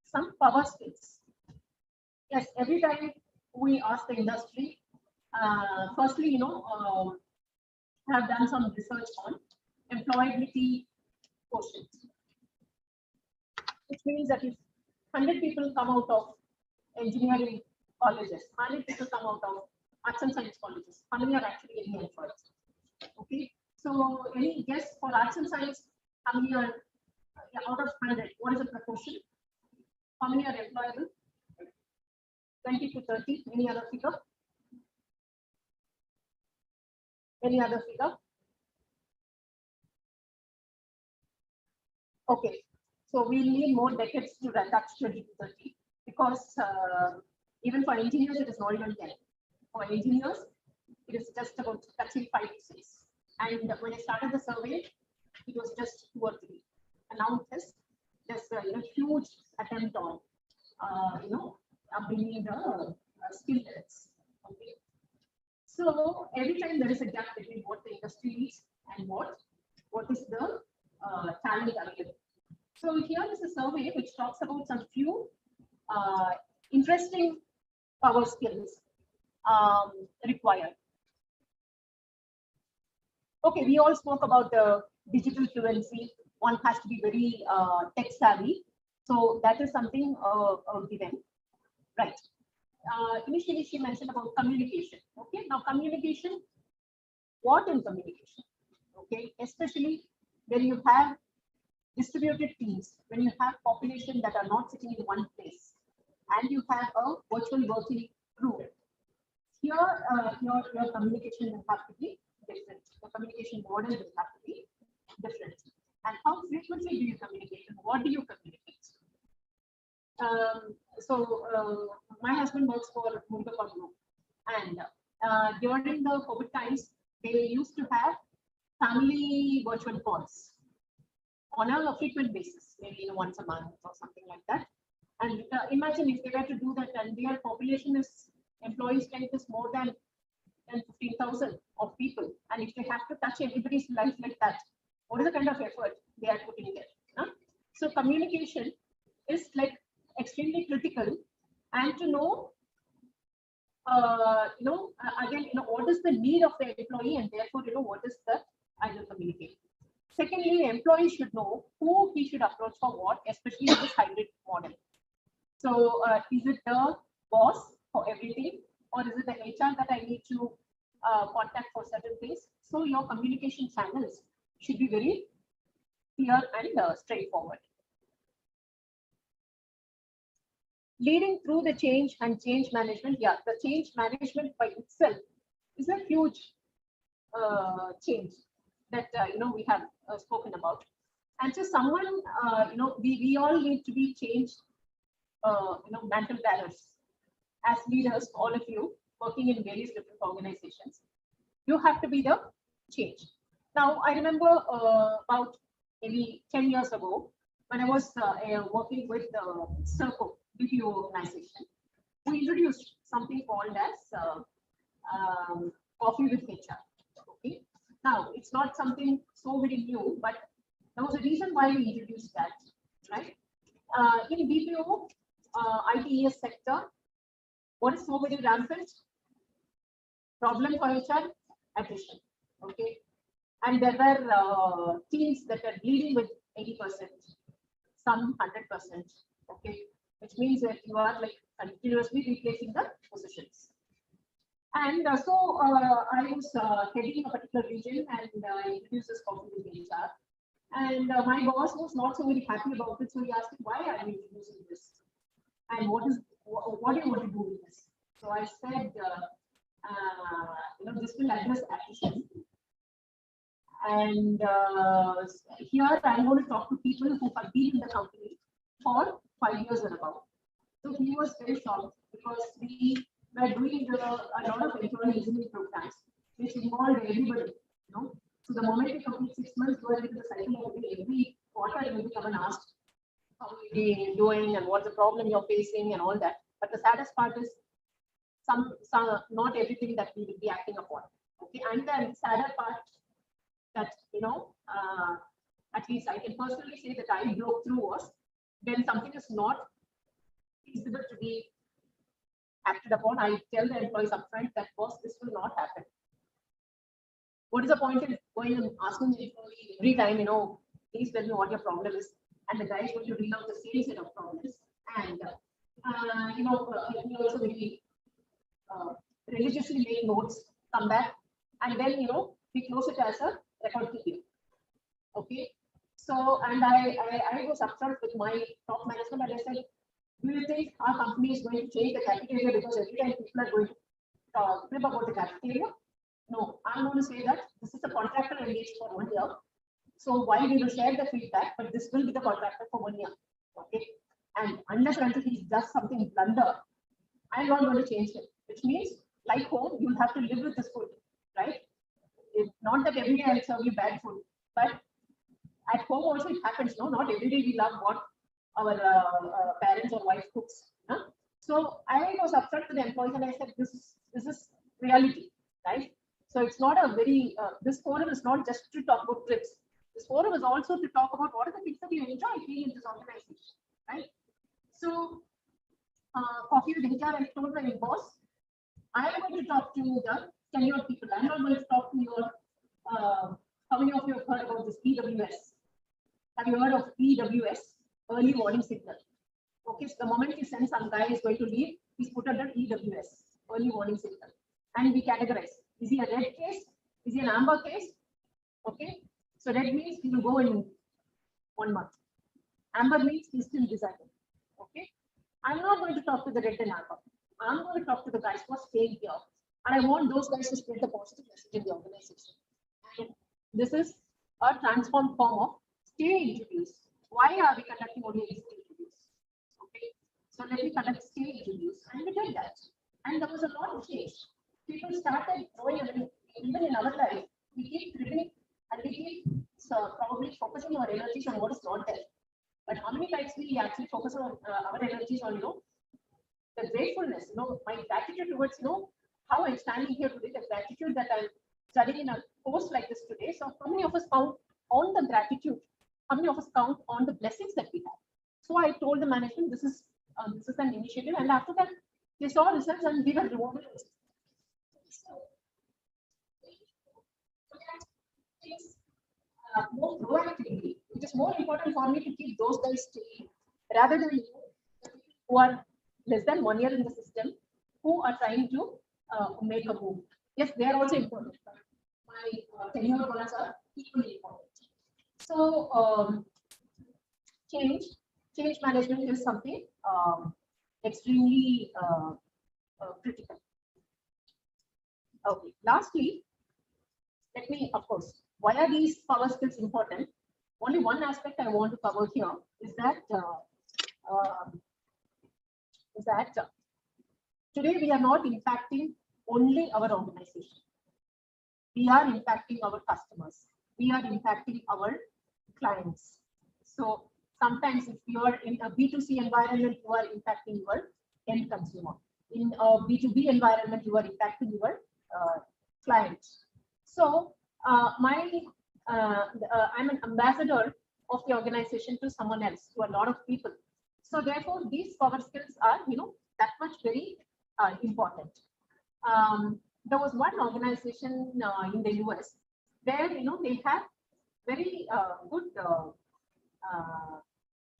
E: some power skills. Yes, every time we ask the industry, firstly, have done some research on employability quotient, which means that if 100 people come out of engineering colleges, 100 people come out of arts and science colleges, how many are actually getting employed? Okay, so any guess for arts and science, how many are out of 100? What is the proportion? How many are employable? 20 to 30. Any other figure? Any other figure? Okay, so we need more decades to touch 20 to 30 because even for engineers it is not even 10. For engineers, it is just about touching 5 to 6. And when I started the survey, it was just 2 or 3. And now there's a huge attempt on bringing the skill sets. Okay. So every time there is a gap between what the industry needs and what is the talent available. So here is a survey which talks about some few interesting power skills required. Okay, we all spoke about the digital fluency. One has to be very tech savvy. So that is something given. Right. Initially, she mentioned about communication. Okay. Now, communication. What in communication? Okay. Especially when you have distributed teams, when you have population that are not sitting in one place, and you have a virtual working group. your communication will have to be different. The communication model will have to be different. And how frequently do you communicate and what do you communicate? My husband works for Mundapur Group, and during the COVID times, they used to have family virtual calls on a frequent basis, maybe once a month or something like that. And imagine if they were to do that, and their population is employee strength is more than 15,000 of people, and if they have to touch everybody's life like that, what is the kind of effort they are putting there? Huh? So communication is like extremely critical, and to know, again, what is the need of the employee, and therefore, what is the ideal communication. Secondly, the employee should know who he should approach for what, especially in this hybrid model. So, is it the boss for everything, or is it the HR that I need to contact for certain things? So, your communication channels should be very clear and straightforward. Leading through the change and change management. Yeah, the change management by itself is a huge change that we have spoken about. And so someone, we all need to be changed, mantle bearers as leaders. All of you working in various different organizations, you have to be the change. Now, I remember about maybe 10 years ago when I was working with the Circle BPO organization, we introduced something called as coffee with HR. Okay. Now, it's not something so very new, but there was a reason why we introduced that, right? In BPO, ITES sector, what is so very rampant? Problem for HR? Attrition. Okay. And there were teams that were leading with 80%, some 100%. Okay. Which means that you are like continuously replacing the positions. And I was heading a particular region, and I introduced this coffee with HR. And my boss was not so very happy about it, so he asked me, why are you introducing this? And what do you want to do with this? So I said, this will address attrition. And here I'm going to talk to people who have been in the company for 5 years or above. So he was very shocked because we were doing a lot of employee listening programs, which involved everybody. So the moment you complete 6 months, you are into the cycle of every quarter you will come and ask how you're doing and what's the problem you're facing and all that. But the saddest part is some not everything that we will be acting upon. Okay, and the sadder part that at least I can personally say that I broke through was when something is not feasible to be acted upon. I tell the employees upfront that, boss, this will not happen. What is the point in going and asking the employee every time, please tell me what your problem is, and the guy is going to read out the same set of problems, and he also very religiously make notes, come back, and then we close it as a record keeping. Okay. So, and I was upfront with my top management, and I said, do you think our company is going to change the cafeteria because every time people are going to flip about the cafeteria? No, I'm going to say that this is a contractor engaged for 1 year. So while we will share the feedback, but this will be the contractor for 1 year. Okay. And unless and until he does something blunder, I'm not going to change it. Which means, like home, you'll have to live with this food, right? It's not that every day I'll serve you bad food, but at home also it happens. No, not every day we love what our parents or wife cooks. Huh? So I was upfront to the employees and I said, this is reality, right? So it's not a very, this forum is not just to talk about trips. This forum is also to talk about what are the things that you enjoy being in this organization, right? So coffee with HR, I told my boss, I am going to talk to the tenured people. I'm not going to talk to your, how many of you have heard about this EWS? Have you heard of EWS? Early warning signal. Okay, so the moment you send some guy is going to leave, he's put under EWS, early warning signal. And we categorize. Is he a red case? Is he an amber case? Okay, so red means he will go in 1 month. Amber means he's still deciding. Okay, I'm not going to talk to the red and amber. I'm going to talk to the guys who are staying here. And I want those guys to spread the positive message in the organization. And this is a transformed form of stay interviews. Why are we conducting only stay interviews? Okay, so let me conduct stay interviews, and we did that. And there was a lot of change. People started growing, even in our life, we keep cribbing and we keep probably focusing our energies on what is not there. But how many times we actually focus on our energies on, the gratefulness, my gratitude towards, how I'm standing here today, the gratitude that I'm studying in a course like this today. So how many of us count on the gratitude? How many of us count on the blessings that we have? So I told the management, this is an initiative, and after that, they saw results and we were rewarded. More proactively, it is more important for me to keep those guys staying rather than who are less than 1 year in the system, who are trying to make a move. Yes, they are also important, but my tenure ones are equally important. So change management is something extremely critical. Okay, lastly, let me, of course, why are these power skills important? Only one aspect I want to cover here is that today we are not impacting only our organization. We are impacting our customers. We are impacting our clients. So sometimes if you are in a B2C environment, you are impacting your end consumer. In a B2B environment, you are impacting your clients. So I'm an ambassador of the organization to someone else, to a lot of people. So therefore, these power skills are, that much very important. There was one organization in the US where, they have very good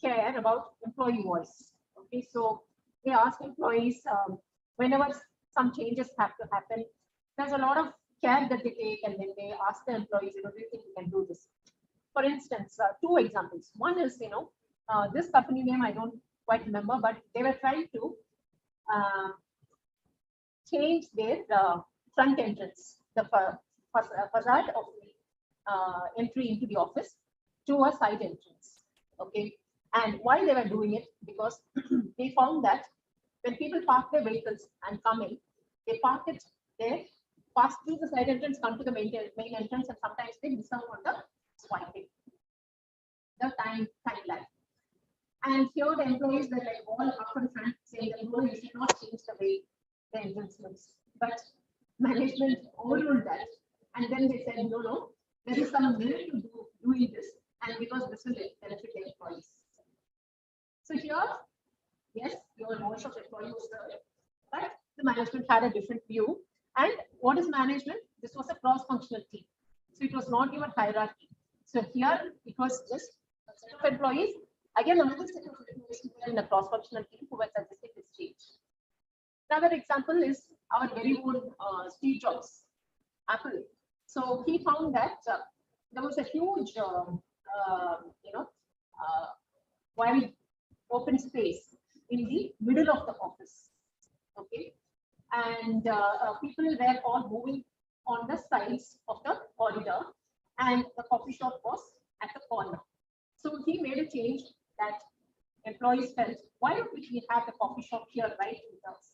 E: care about employee voice. Okay, so they ask employees whenever some changes have to happen, there's a lot of care that they take, and then they ask the employees, do you think we can do this? For instance, two examples. One is, this company name I don't quite remember, but they were trying to change their front entrance, the facade of the entry into the office to a side entrance. Okay, and why they were doing it, because they found that when people park their vehicles and come in, they park it there, pass through the side entrance, come to the main entrance, and sometimes they miss out on the swiping, the time lag. And here the employees were like all up in front saying that no, you should not change the way the entrance looks. But management overruled that, and then they said no, there is some merit to doing this, and because this will benefit the employees. So here, yes, your voice of employee was there, but the management had a different view. And what is management? This was a cross-functional team, so it was not even hierarchy. So here it was just a set of employees. Again, another set of employees who were in a cross-functional team who were suggesting this change. Another example is our very own Steve Jobs, Apple. So he found that there was a huge, wide open space in the middle of the office. Okay, and people were all moving on the sides of the corridor, and the coffee shop was at the corner. So he made a change that employees felt, why don't we have the coffee shop here right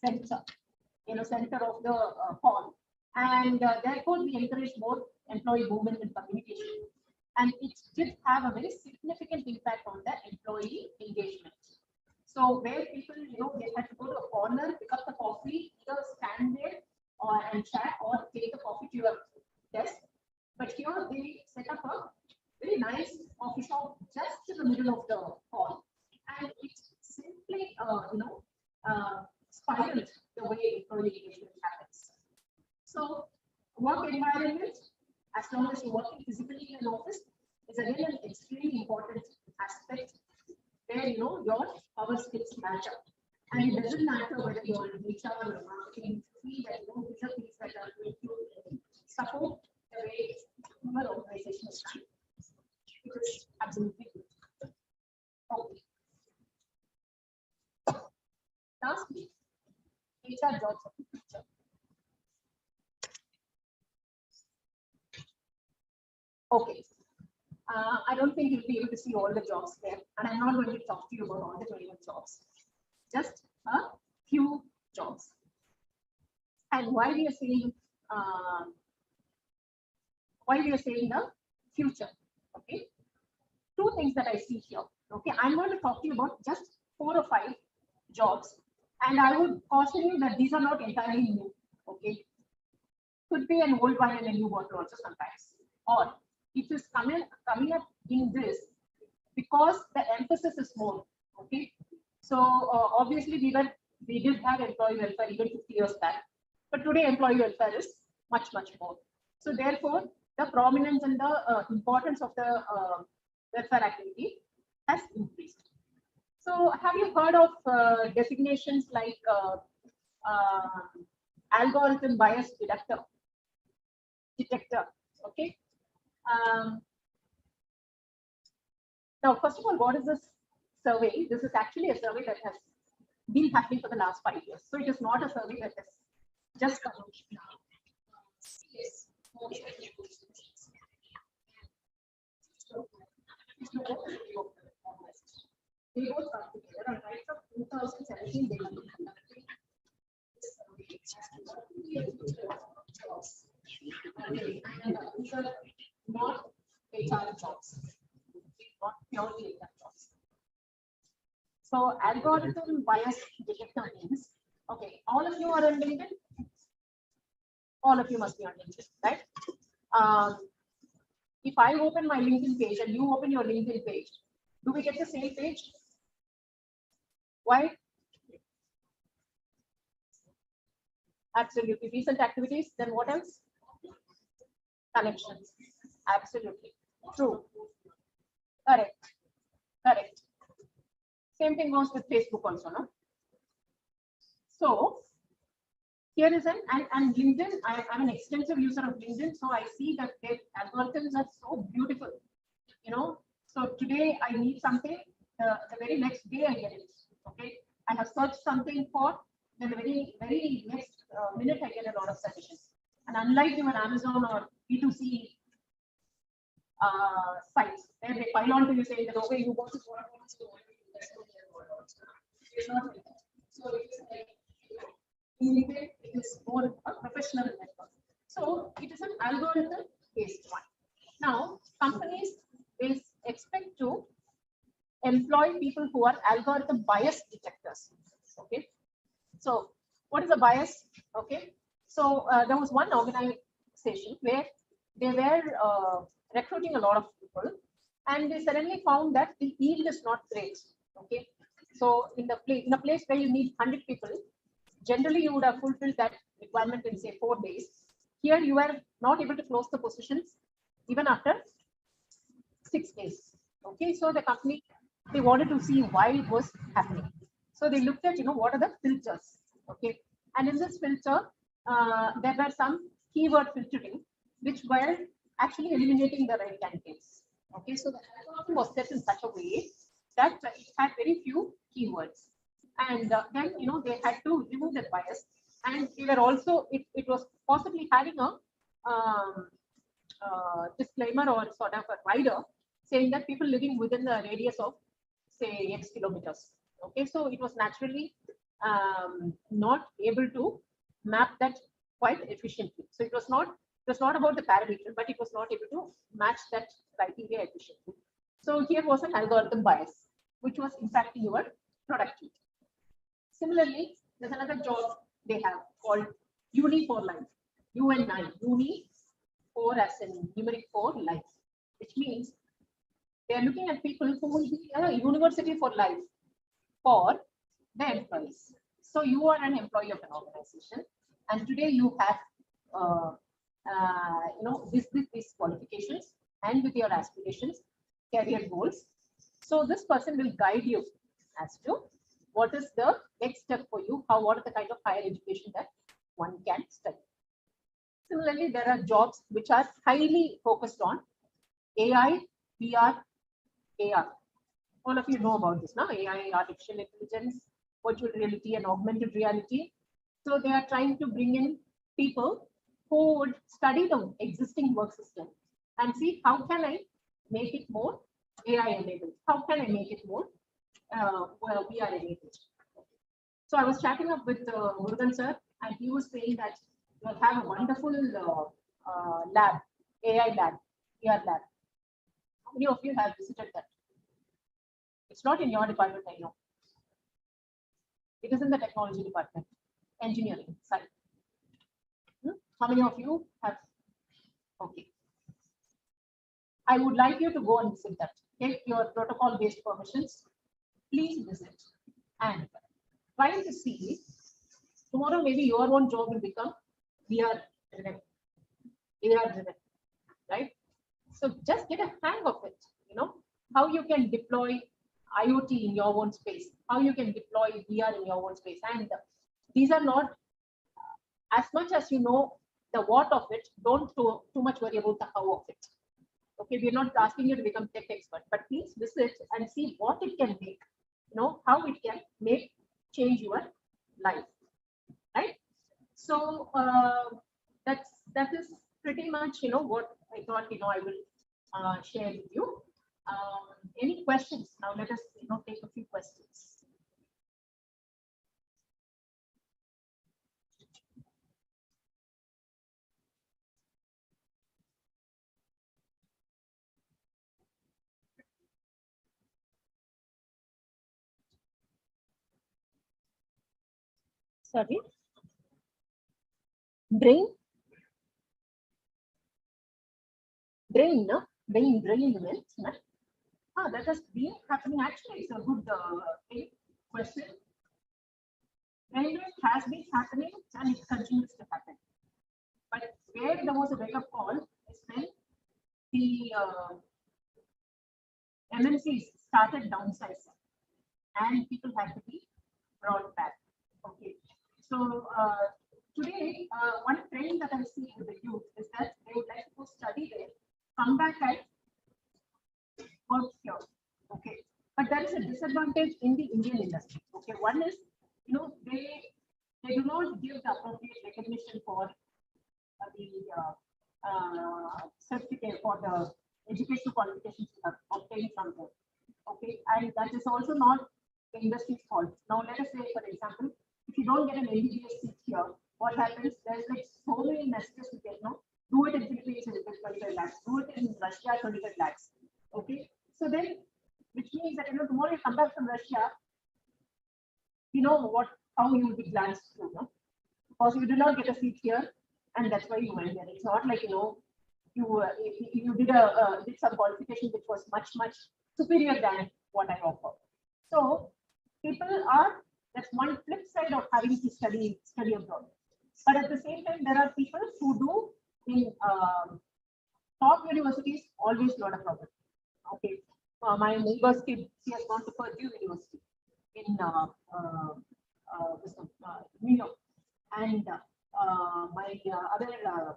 E: in the center of the hall? And therefore we encourage more employee movement and communication. And it did have a very significant impact on the employee engagement. So where people, they had to go to a corner, pick up the coffee, either stand there and chat, or take the coffee to your desk. But here they set up a very nice coffee shop just in the middle of the hall, and it simply, spiraled the way employee engagement happens. So work environment, as long as you're working physically in an office, is again an extremely important aspect where your power skills match up. And it doesn't matter whether you're in HR or marketing, see that these are things that are going to support the way your organization is run. It is absolutely good. Okay. Lastly, HR jobs of the future. Okay. I don't think you'll be able to see all the jobs there, and I'm not going to talk to you about all the 21 jobs. Just a few jobs. And why we are saying the future, okay? Two things that I see here. Okay, I'm going to talk to you about just 4 or 5 jobs, and I would caution you that these are not entirely new. Okay, could be an old one and a new bottle also sometimes, or it is coming up in this because the emphasis is more. Okay, so obviously we did have employee welfare even 50 years back, but today employee welfare is much more. So therefore, the prominence and the importance of the welfare activity has increased. So have you heard of designations like algorithm bias detector? Okay. Now, first of all, what is this survey? This is actually a survey that has been happening for the last 5 years. So it is not a survey that has just come out now. Yes. They both come together, and right from 2017 they have been conducting this survey. And these are not HR jobs, not purely HR jobs. So algorithm bias detector means, okay, all of you are on LinkedIn. All of you must be on LinkedIn, right? If I open my LinkedIn page and you open your LinkedIn page, do we get the same page? Why? Absolutely. Recent activities, then what else? Connections. Absolutely. True. Correct. Same thing goes with Facebook also, no? So here is and LinkedIn, I'm an extensive user of LinkedIn, so I see that their algorithms are so beautiful. You know, so today I need something, the very next day I get it. Okay, I have searched something for, then the very next minute I get a lot of suggestions. And unlike your Amazon or B2C sites, where they pile on to you saying that, okay, you want to go on, it's not like that. So it is like, it is more a professional network. So it is an algorithm based one. Now, companies will expect to employ people who are algorithm bias detectors. Okay. So what is a bias? Okay. So there was one organization where they were recruiting a lot of people, and they suddenly found that the yield is not great. Okay. So in a place where you need 100 people, generally you would have fulfilled that requirement in say 4 days. Here you are not able to close the positions even after 6 days. Okay, so the company, they wanted to see why it was happening. So they looked at, what are the filters? Okay, and in this filter, there were some keyword filtering, which were actually eliminating the right candidates. Okay, so the algorithm was set in such a way that it had very few keywords. And then, they had to remove that bias. And they were also, it was possibly having a disclaimer or sort of a rider saying that people living within the radius of, say, X kilometers. Okay, so it was naturally not able to map that quite efficiently. So it was not about the parameter, but it was not able to match that criteria efficiently. So here was an algorithm bias, which was impacting your productivity. Similarly, there's another job they have called Uni for Life. UNI, Uni for as in numeric for life, which means they are looking at people who will be a university for life for the employees. So you are an employee of an organization, and today you have these qualifications, and with your aspirations, career goals. So this person will guide you as to what is the next step for you, what are the kind of higher education that one can study. Similarly, there are jobs which are highly focused on AI, VR, AR. All of you know about this now, AI, artificial intelligence, virtual reality and augmented reality. So they are trying to bring in people who would study the existing work system and see how can I make it more AI enabled? How can I make it more VR enabled? So I was chatting up with Murugan sir, and he was saying that you have a wonderful lab, AI lab, VR lab. How many of you have visited that? It's not in your department, I know. It is in the technology department, engineering side. How many of you have? Okay. I would like you to go and visit that. Take your protocol-based permissions. Please visit and try to see. Tomorrow, maybe your own job will become VR driven, AR driven, right? So just get a hang of it. You know how you can deploy IoT in your own space, how you can deploy VR in your own space, and these are not as much as you know the what of it. Don't too much worry about the how of it. Okay, we're not asking you to become tech expert, but please visit and see what it can make. You know how it can change your life, right? So that is pretty much what I thought I will share with you. Any questions? Now let us take a few questions. Sorry. Brain, no? Brain means, no? That has been happening. Actually, it's a good question. Brain drain has been happening and it continues to happen. But where there was a wake-up call is when the MNCs started downsizing and people had to be brought back. Okay. So today, one trend that I see with the youth is that they would like to go study there, come back and work here. Okay. But there is a disadvantage in the Indian industry. Okay. One is, they do not give the appropriate recognition for the certificate for the educational qualifications you have obtained from them. Okay. And that is also not the industry's fault. Now, let us say, for example, if you don't get an MBBS seat here, what happens? There's like so many messages to get, do it in Philippines, it will 25 lakhs, do it in Russia, 25 lakhs. Okay. So then, which means that, tomorrow you come back from Russia, how you will be glanced through, because you did not get a seat here, and that's why you went there. It's not like, you did some qualification which was much superior than what I offer. So people that's one flip side of having to study abroad. But at the same time, there are people who do in top universities, always not a problem. Okay. My neighbor's kid, he has gone to Purdue University in New York. And my other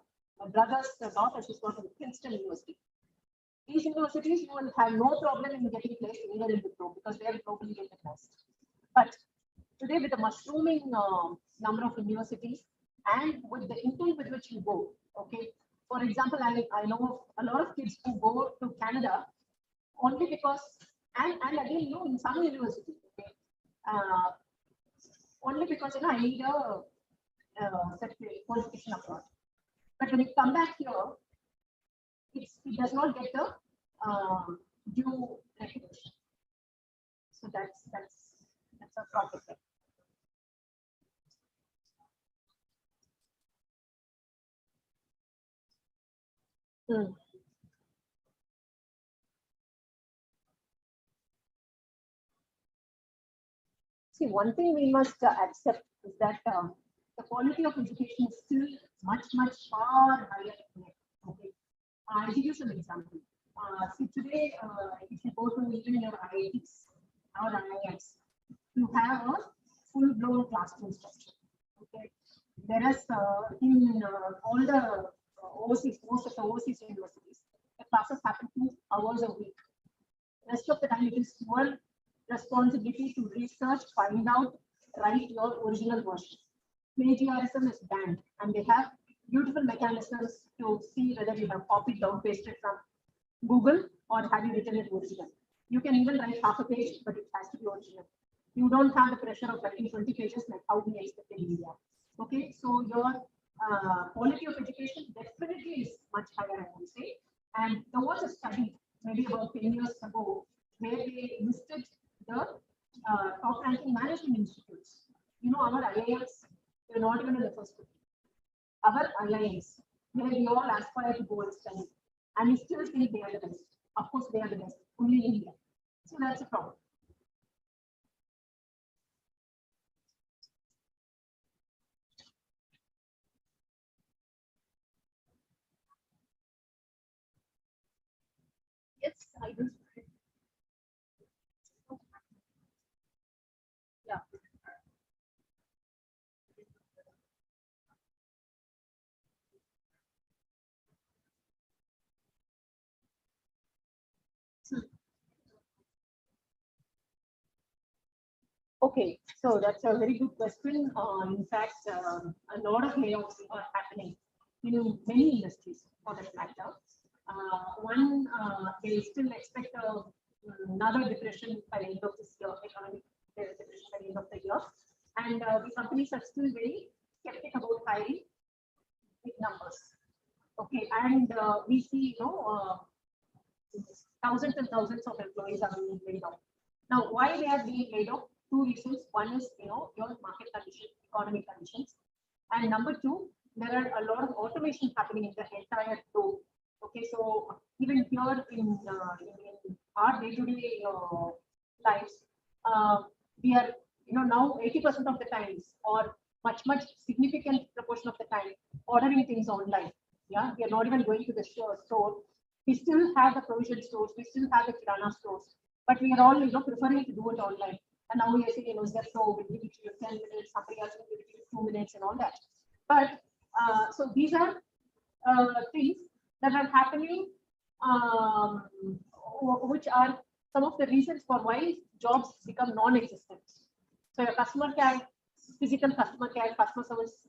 E: brother's daughter, she's gone to Princeton University. These universities, you will have no problem in getting placed anywhere in the globe because they are globally recognized. But today, with the mushrooming number of universities and with the intent with which you go, okay. For example, I know of a lot of kids who go to Canada only because, and again, in some universities, okay, only because I need a certificate qualification abroad. But when you come back here, it does not get the due recognition. So that's a problem. See, one thing we must accept is that the quality of education is still much far higher. Okay, I'll give you some example. See, today, if you go to even your IITs or IIMs, you have a full-blown classroom structure. Okay, whereas in all the overseas, most of the overseas universities, the classes happen 2 hours a week. Rest of the time, it is your responsibility to research, find out, write your original version. Plagiarism is banned, and they have beautiful mechanisms to see whether you have copied down pasted from Google or have you written it original. You can even write half a page, but it has to be original. You don't have the pressure of writing 20 pages like how we expect in India. Okay, so your quality of education definitely is much higher, I would say. And there was a study maybe about 10 years ago where they listed the top ranking management institutes. You know, our IIMs, they're not even in the first 50. Our IIMs, where we all aspire to go and study, and we still think they are the best. Of course, they are the best, only in India. So that's a problem. Yes, I do. Yeah. Okay, so that's a very good question. In fact, a lot of layoffs are happening in many industries for that matter. They still expect another depression by the end of this year, economic depression by the end of the year. And the companies are still very skeptical about hiring big numbers. Okay, and we see, thousands and thousands of employees are being laid off. Now, why they are being laid off? Two reasons. One is, your market conditions, economic conditions. And number two, there are a lot of automation happening in the entire flow. Okay, so even here in our day-to-day lives, we are, now 80% of the times or much significant proportion of the time ordering things online. Yeah, we are not even going to the store. We still have the provision stores, we still have the kirana stores, but we are all preferring to do it online. And now we are saying, Zepto will give it to you 10 minutes, somebody else will give it to you 2 minutes and all that. But so these are things that are happening, which are some of the reasons for why jobs become non-existent. So your customer care, physical customer care, customer service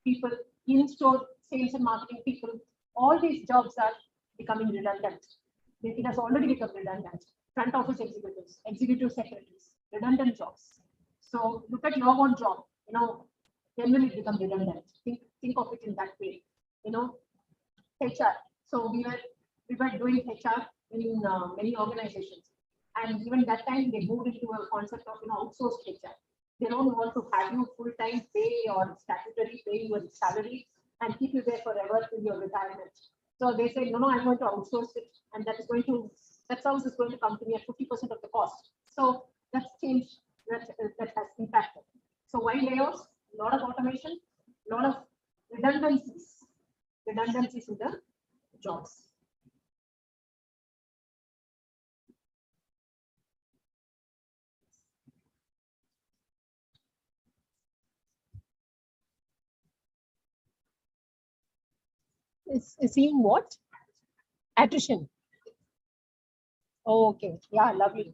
E: people, in-store sales and marketing people, all these jobs are becoming redundant. It has already become redundant. Front office executives, executive secretaries, redundant jobs. So look at your own job, generally become redundant. Think of it in that way, HR. So we were doing HR in many organizations. And even that time they moved into a concept of outsourced HR. They don't want to have you full-time pay or statutory pay your salary and keep you there forever till your retirement. So they said, no, I'm going to outsource it, and that source is going to come to me at 50% of the cost. So that's changed, that has impacted. So why layoffs? A lot of automation, a lot of redundancies in the jobs. Is seeing what? Attrition. Oh, okay. Yeah, lovely.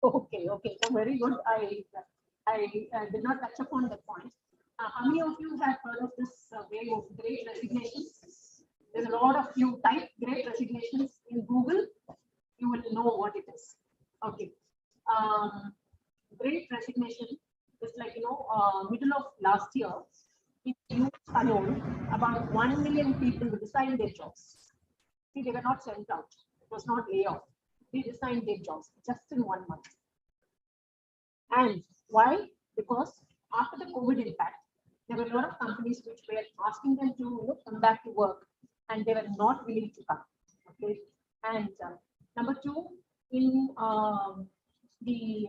E: Okay. So very good. I did not touch upon that point. How many of you have heard of this way of great resignations? There's a lot of you type great resignations in Google, you will know what it is. Okay. Great resignation is like, middle of last year, in US alone, about 1 million people resigned their jobs. See, they were not sent out. It was not layoff. They resigned their jobs just in 1 month. And why? Because after the COVID impact, there were a lot of companies which were asking them to come back to work, and they were not willing to come. Okay. And number two, in the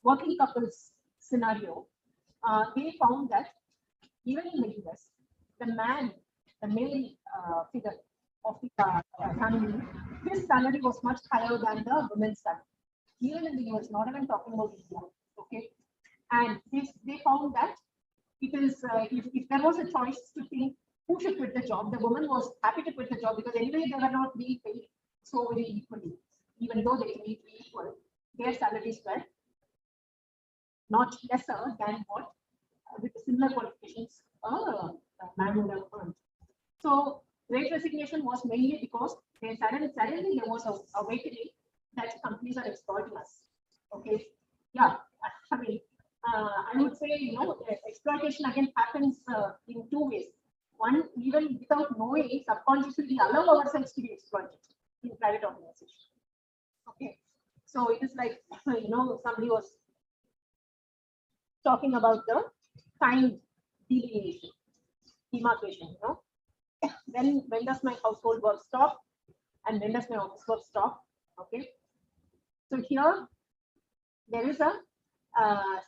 E: working couples scenario, they found that even in the US, the male figure of the family, his salary was much higher than the women's salary. Even in the US, not even talking about India. Okay. And they found that it is, if there was a choice to think who should quit the job, the woman was happy to quit the job because anyway they were not being paid so very equally. Even though they need to be equal, their salaries were not lesser than what with similar qualifications man would have earned. So Great Resignation was mainly because suddenly there was a awakening that companies are exploiting us. Okay, yeah, I mean, I would say, exploitation again happens in two ways. One, even without knowing, subconsciously we allow ourselves to be exploited in private organizations. Okay, so it is like, somebody was talking about the time delineation, demarcation, when does my household work stop and when does my office work stop? Okay, so here there is a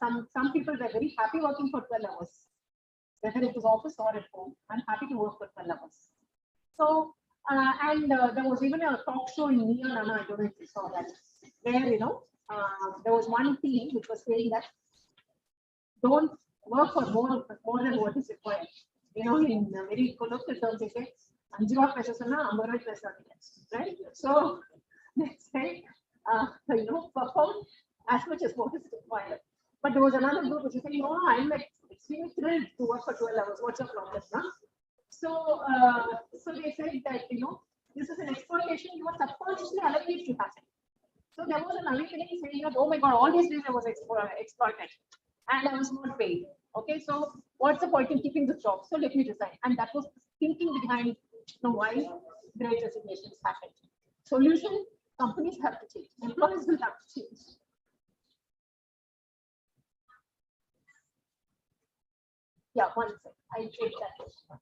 E: some people were very happy working for 12 hours, whether it was office or at home. I'm happy to work for 12 hours. So there was even a talk show in Nia Nana, I don't know if you saw that, where there was one team which was saying that don't work for more than what is required. In very colloquial terms, they say, right? So they say, perform as much as what is required. But there was another group which is saying, I'm like extremely thrilled to work for 12 hours. What's your problem? So they said that, this is an exploitation, you are subconsciously allowing it to happen. So there was an awakening saying that, oh my God, all these days I was exploited and I was not paid. Okay, so what's the point in keeping the job? So let me resign. And that was thinking behind why Great Resignations happened. Solution, companies have to change, employees will have to change. Yeah, one second. I take that question.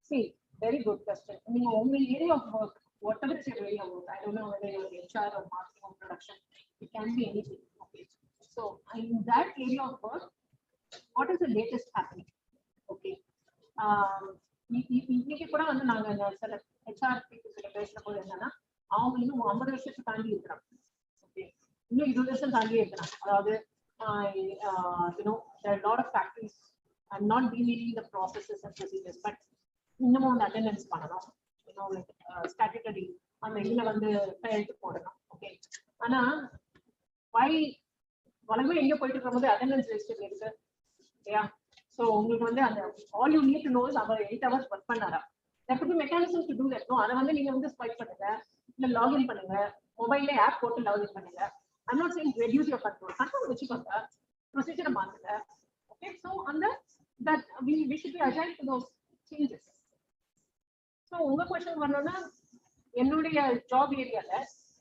E: See, very good question. I mean, only area of work, whatever is your area of work, I don't know whether you're HR or marketing or production, it can be anything. Okay. So in that area of work, what is the latest happening? Okay. இன்னைக்கு கூட வந்து நாங்க சில HR people பேசுற போது என்னன்னா, அவங்க இன்னும் 50 வருஷத்துக்கு தாண்டி இருக்கிறாங்க. ஓகே, இன்னும் 20 வருஷம் தாண்டி இருக்கிறாங்க. அதாவது there are a lot of factories. I'm not dealing the processes and procedures, but இன்னமும் அந்த அட்டெண்டன்ஸ் பண்ணணும், லைக் ஸ்டாட்யூட்டரி அந்த இதுல வந்து கையெழுத்து போடணும். ஓகே, ஆனா வளமே எங்க போயிட்டு இருக்கும்போது அட்டெண்டன்ஸ் ரெஜிஸ்டர் இருக்கு இல்லையா? ஸோ உங்களுக்கு வந்து அந்த all you need to know is அவர் 8 hours ஒர்க் பண்ணாரா? there could be mechanisms to do that. No, அதை வந்து நீங்க வந்து ஸ்வைப் பண்ணுங்க, இல்ல லாகின் பண்ணுங்க, மொபைல்ல ஆப் போட்டு லாகின் பண்ணுங்க. I'm not saying reduce your control. Control வச்சுக்கோங்க, ப்ரொசீஜரை மாத்துங்க. ஓகே, ஸோ அந்த that we should be agile to those changes. So உங்க கொஸ்டின் வரணும்னா, என்னுடைய ஜாப் ஏரியால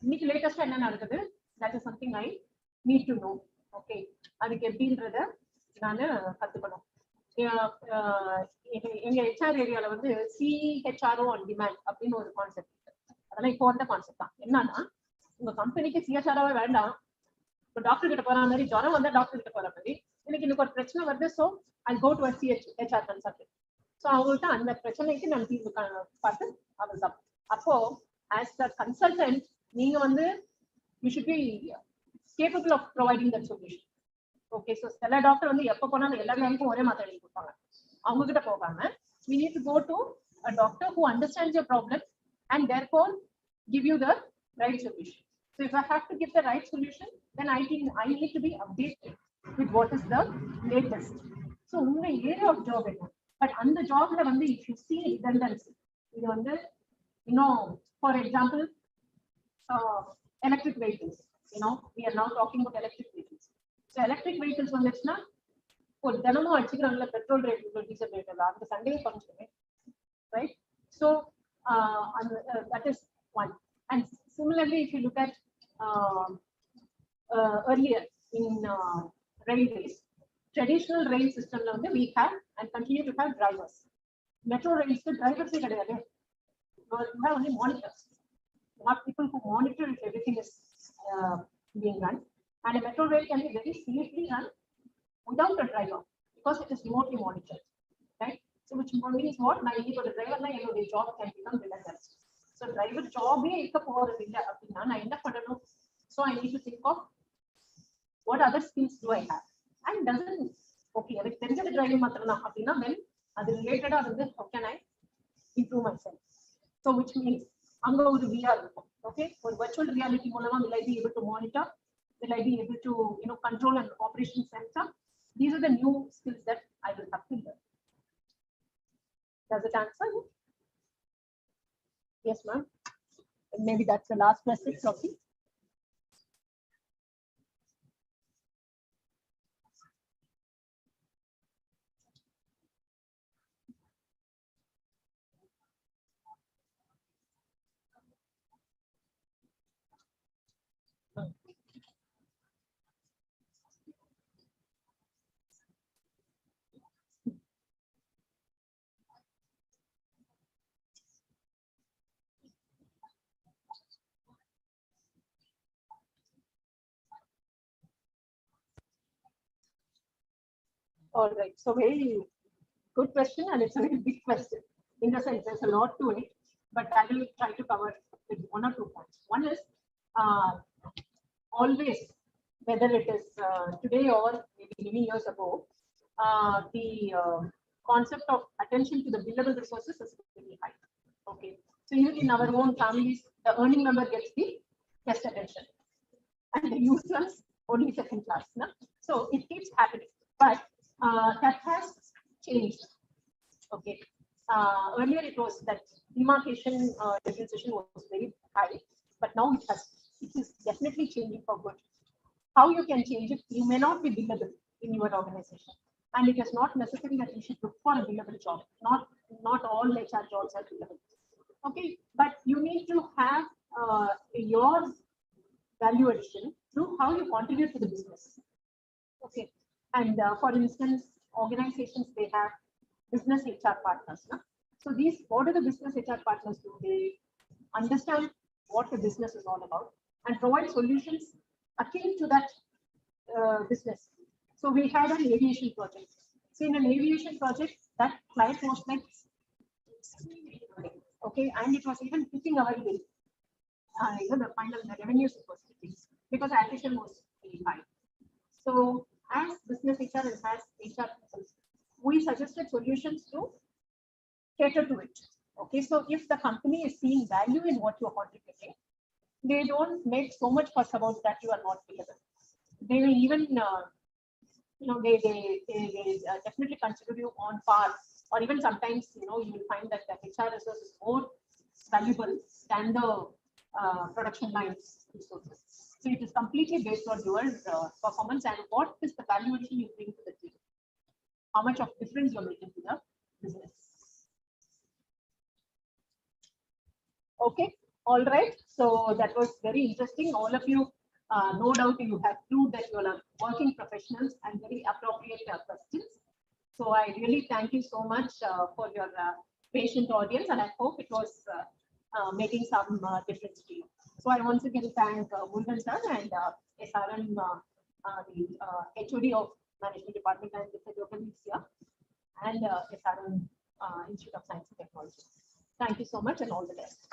E: இன்னைக்கு லேட்டஸ்டா என்ன நடக்குது, that is something I need to know. Okay, அதுக்கு எப்படின்றத நான் கத்துக்கணும். எங்க HR ஏரியால வந்து CHRO on demand அப்படின்னு ஒரு கான்செப்ட் இருக்கு. அதெல்லாம் இப்போ வந்த கான்செப்ட் தான். என்னன்னா, உங்க கம்பெனிக்கு CHROவே வேண்டாம், இப்போ டாக்டர் கிட்ட போற மாதிரி, ஜுரம் வந்தா டாக்டர் கிட்ட போற மாதிரி, எனக்கு ஒரு பிரச்சனை வருது, so I go to HR consultant. So அவங்கள்ட்ட அந்த பிரச்சனைக்கு நான் தீர்வு பார்த்து அவள். அப்போ ஆஸ் த கன்சல்டன்ட் நீங்க வந்து you should be capable of providing that solution. Okay, so சில டாக்டர் வந்து எப்போ போனாலும் எல்லா வியாதிக்கும் ஒரே மாத்திரை எழுதி கொடுப்பாங்க. அவங்க கிட்ட போகாம we need to go to a doctor who understands your problem and therefore give you the right solution. So if I have to give the right solution, then I need to be updated with what is the latest. So உங்க area of job என்ன, but அந்த ஜாப்ல வந்து if you see redundancy, இது வந்து for example electric vehicles, we are now talking about electric vehicles. So electric vehicles வந்துச்சுன்னா ஒரு தினமும் அடிச்சுக்கிறாங்களா பெட்ரோல் ரேட், டீசல் ரேட் எல்லாம் அந்த Sunday function, right? So that is one. And similarly, if you look at earlier in railways, traditional rail system la we have and continue to have drivers. Metro rails drivers கிடையாது, you have only monitors. You have people who monitor if everything is being run, and a metro rail can be very safely run without a driver because it is remotely monitored, right? So which means what? Now you got a driver, now your job can become redundant. So driver job so I need to think of what other skills do I have, and doesn't okay there is a driving then related how can I improve myself. So which means VR, okay, for virtual reality will I be able to monitor, will I be able to control an operation center. These are the new skills that I will have to learn. Does it answer? Yes, ma'am. Maybe that's the last question, Floppy. All right. So very good question, and it's a very big question. In the sense, there's a lot to it, but I will try to cover with 1 or 2 points. One is always, whether it is today or maybe many years ago, the concept of attention to the billable resources is very high. Okay. So even in our own families, the earning member gets the best attention, and the useless only second class. No? So it keeps happening, but that has changed. Okay. Earlier it was that demarcation differentiation was very high, but now it is definitely changing for good. How you can change it? You may not be billable in your organization, and it is not necessary that you should look for a billable job. Not all HR jobs are billable. Okay, but you need to have your value addition through how you contribute to the business. Okay, and for instance, organizations, they have business HR partners. No? So what do the business HR partners do? They understand what the business is all about and provide solutions akin to that business. So we had an aviation project. So in an aviation project, that client was like, okay, and it was even hitting our bill. The revenues was hitting because attrition was very high. So as business HR and as HR people, we suggested solutions to cater to it. Okay, so if the company is seeing value in what you are contributing, they don't make so much fuss about that you are not billable. They will even, they definitely consider you on par, or even sometimes, you will find that the HR resource is more valuable than the production lines resources. So it is completely based on your performance and what is the value addition you bring to the team. How much of difference you're making to the business. Okay, all right. So that was very interesting. All of you, no doubt you have proved that you are working professionals and very appropriate questions. So I really thank you so much for your patient audience, and I hope it was making some difference to you. So I once again thank Murugan sir and SRM, the HOD of Management Department and the here, and SRM Institute of Science and Technology. Thank you so much and all the best.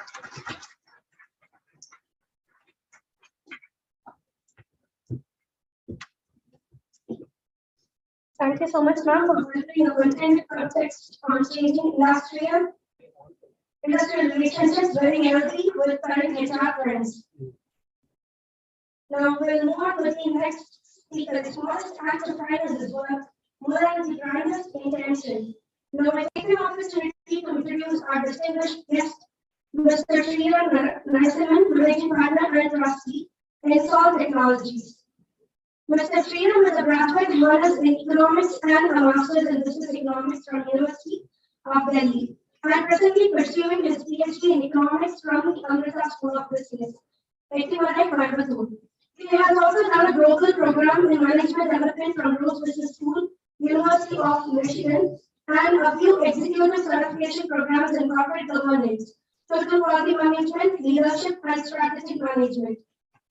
D: Thank you so much, ma'am, for delivering a content context on changing industrial relationships very healthy with current HR trends. Now we'll move on with the next speaker. This must act of kindness is work more than the grandest intention. Now I take the opportunity to introduce our distinguished guest, Mr. Sriram Narasimhan, Managing Partner and Trustee in Sol Technologies. Mr. Sriram is a graduate honors in economics and a master's in business economics from University of Delhi, and presently pursuing his PhD in economics from the Amrita School of Business, Etiwalai, Coimbatore. He has also done a global program in management development from Rose Business School, University of Michigan, and a few executive certification programs in corporate governance, social quality management, leadership, and strategic management.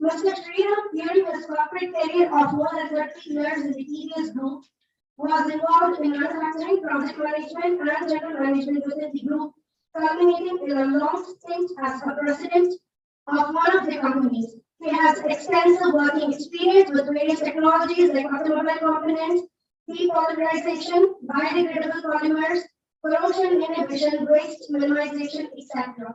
D: Mr. Sriram, during his corporate career of more than 30 years in the TVS Group, was involved in manufacturing, project management, and general management within the group, culminating in a long stint as a president of one of the companies. He has extensive working experience with various technologies like automobile components, depolymerization, biodegradable polymers, corrosion inhibition, waste minimization, etc.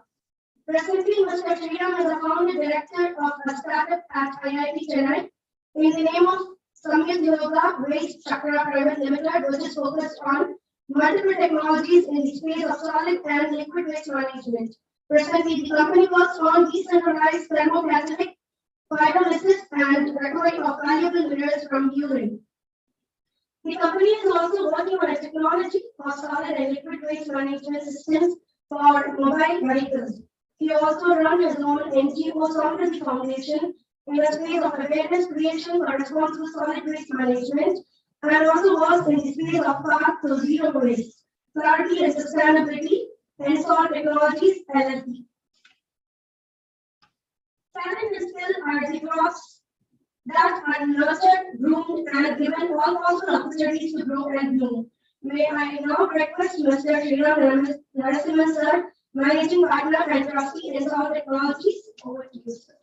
D: Presently, Mr. Sriram is a founder director of a startup at IIT Chennai in the name of Samyukt Yoga Waste Chakra Private Limited, which is focused on multiple technologies in the space of solid and liquid waste management. Presently, the company works on decentralized thermoplastic pyrolysis and recovery of valuable minerals from urine. The company is also working on a technology for solid and liquid waste management systems for mobile vehicles. He also runs his own NGO Samriddhi Foundation in the space of awareness creation for responsible solid waste management and also works in the space of path to zero waste, clarity and sustainability, and Sol Technologies LLP. Talent and skill are the crops that are nurtured, groomed, and given all possible opportunities to grow and bloom. May I now request Mr. Sriram Narasimhan sir, Managing Partner and Trustee in Sol Technologies. Over to you, sir.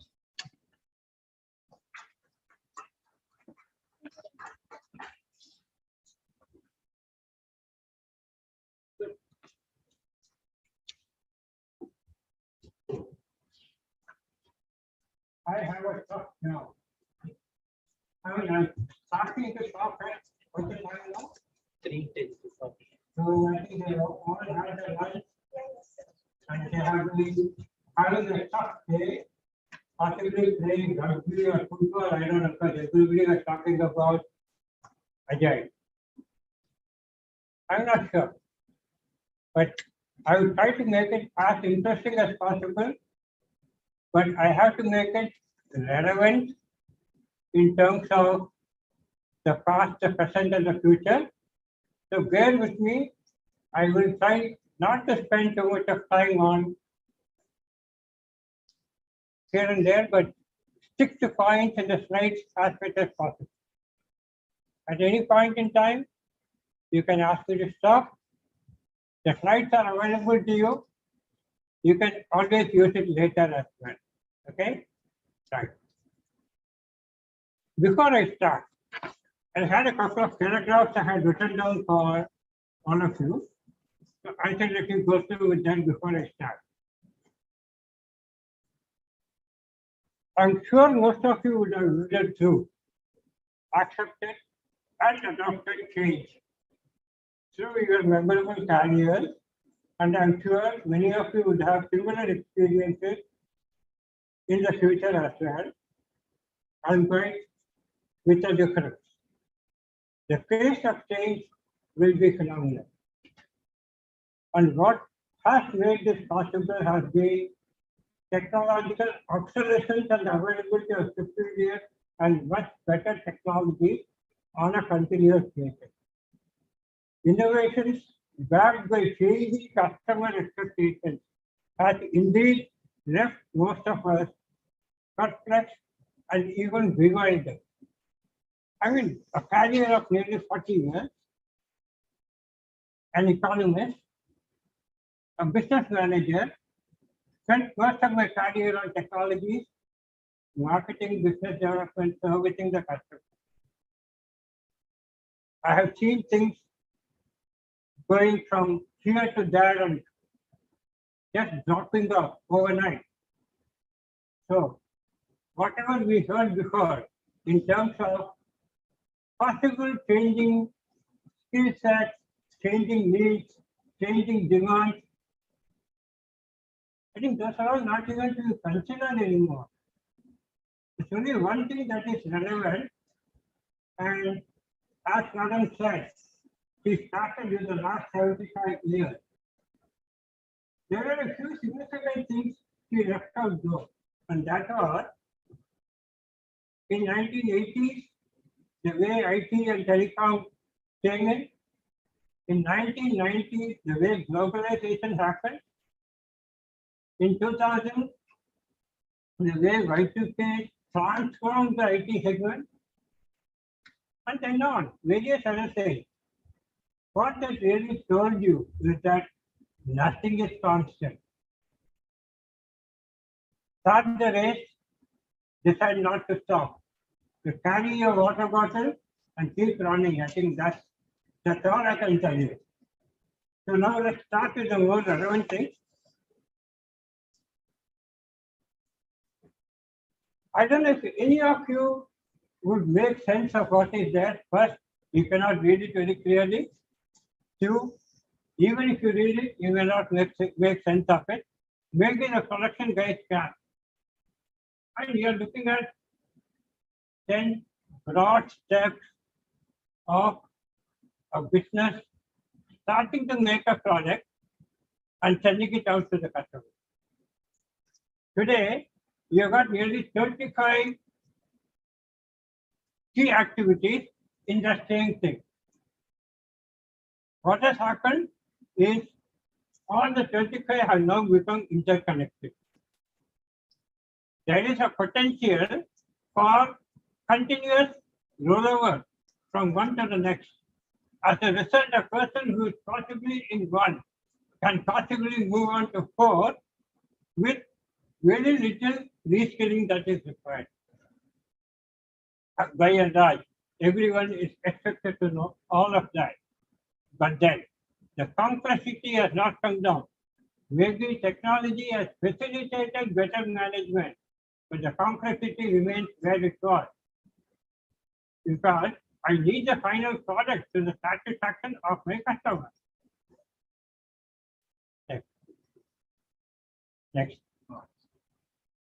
F: I have a truck now. I mean, I'm starting to shop at what the time now?
A: 3 days before.
F: So I think they all have their lunch and they have been having a tough day, possibly playing rugby or football. I don't know, because everybody was talking about Ajay. I'm not sure, but I will try to make it as interesting as possible. But I have to make it relevant in terms of the past, the present, and the future. So bear with me. I will try not to spend too much of time on here and there, but stick to points in the slides as much as possible. At any point in time, you can ask me to stop. The slides are available to you. You can always use it later as well. Okay? Right. Before I start, I had a couple of paragraphs I had written down for all of you. So I can let you go through with them before I start. I'm sure most of you would have read through, accepted, and adopted change through your memorable careers, and I'm sure many of you would have similar experiences in the future as well. I'm going with a difference. The pace of change will be phenomenal. And what has made this possible has been technological obsolescence and availability of superior and much better technology on a continuous basis. Innovations backed by changing customer expectations has indeed left most of us perplexed and even bewildered. I mean, a career of nearly 40 years, an economist, a business manager, spent most of my career on technology, marketing, business development, servicing the customer. I have seen things going from here to there and just dropping off overnight. So, whatever we heard before in terms of possible changing skill sets, changing needs, changing demands, I think those are all not even to be considered anymore. It's only one thing that is relevant, and as Madam said, she started in the last 75 years. There are a few significant things she left out though, and that was in 1980s, the way IT and telecom came in 1990s, the way globalization happened, in 2000, the way Y2K transformed the IT segment, and then on, various other things. What that really told you is that Nothing is constant. Start the race, decide not to stop. You carry your water bottle and keep running. I think that's all I can tell you. So now let's start with the more relevant things. I don't know if any of you would make sense of what is there. First, you cannot read it very clearly. Two, even if you read it, you may not make sense of it. Maybe the collection guys can. And you are looking at 10 broad steps of a business starting to make a product and sending it out to the customer. Today, you have got nearly 35 key activities in the same thing. What has happened is all the 35 have now become interconnected. There is a potential for continuous rollover from one to the next. As a result, a person who is possibly in one can possibly move on to 4 with very little reskilling that is required. By and large, everyone is expected to know all of that. But then, the complexity has not come down. Maybe technology has facilitated better management, but the complexity remains where it was. Because I need the final product to the satisfaction of my customer. Next.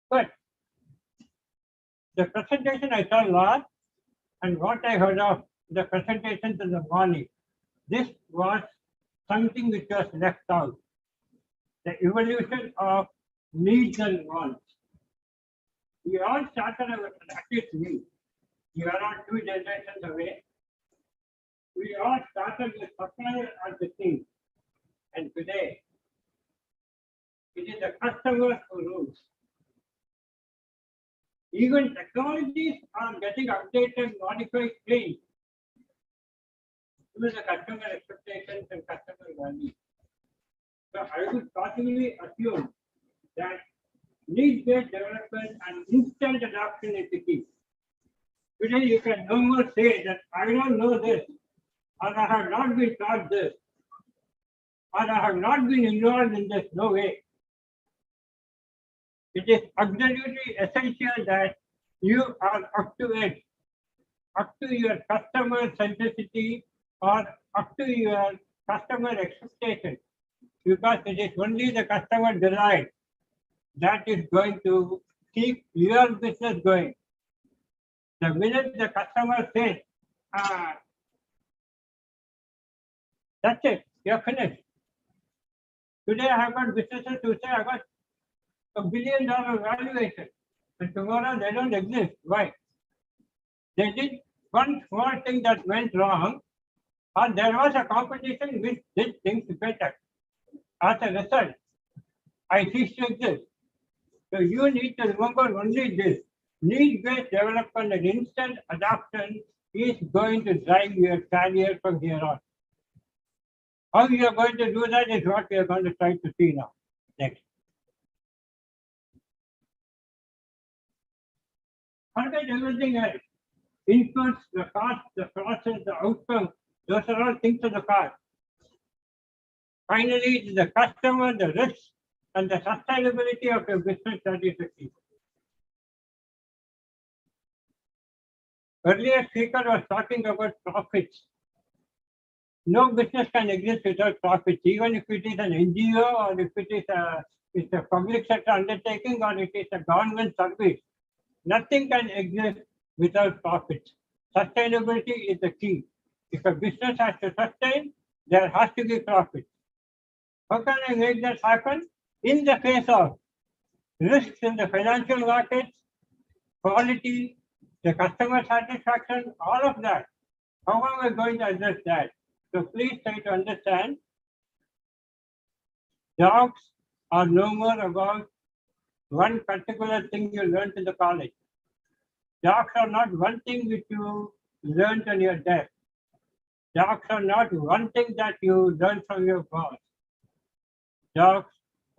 F: But the presentation I saw last and what I heard of the presentations in the morning, this was something which was left out. The evolution of needs and wants. We all started, at least me, you are not 2 generations away. We all started with supplier as the king. And today, it is the customer who rules. Even technologies are getting updated, modified, changed to the customer expectations and customer values. So I would possibly assume that need-based development and instant adoption is the key. Today you can no more say that I don't know this, or I have not been taught this, or I have not been involved in this. No way. It is absolutely essential that you are up to it, up to your customer centricity or up to your customer expectation, because it is only the customer delight that is going to keep your business going. The minute the customer says, that's it, you're finished. Today I have got businesses who say I got $1 billion valuation, and tomorrow they don't exist. Why? They did one small thing that went wrong, or there was a competition which did things better. As a result, I cease to exist. So you need to remember only this. Need-based development and instant adoption is going to drive your career from here on. How you are going to do that is what we are going to try to see now. Next. Forget everything else. Inputs, the cost, the process, the outcome, those are all things of the past. Finally, the customer, the risk, and the sustainability of your business that is the key. Earlier speaker was talking about profits. No business can exist without profits, even if it is an NGO or if it is a public sector undertaking or it is a government service. Nothing can exist without profits. Sustainability is the key. If a business has to sustain, there has to be profit. How can I make that happen? In the face of risks in the financial markets, quality, the customer satisfaction, all of that. How am I going to address that? So please try to understand. Jobs are no more about one particular thing you learned in the college. Jobs are not one thing which you learned on your desk. Jobs are not one thing that you learned from your boss. Jobs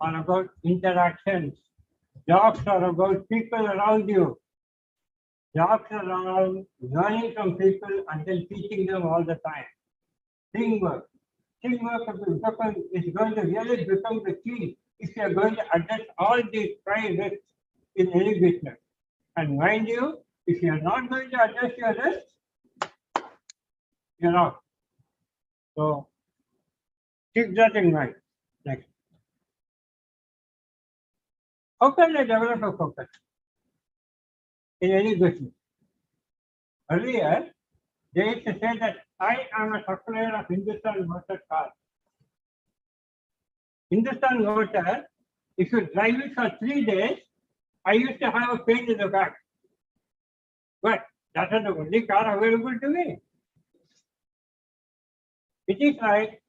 F: are about interactions. Jobs are about people around you. Jobs are around learning from people and then teaching them all the time. Teamwork. Teamwork is going to really become the key if you are going to address all these five risks in any business. And mind you, if you are not going to address your risks, you're out. So keep that in mind. Next. How can I develop a focus in any business? Earlier, they used to say that I am a supplier of Hindustan Motor cars. Hindustan Motor, if you drive it for 3 days, I used to have a paint in the back. But that was the only car available to me. It is like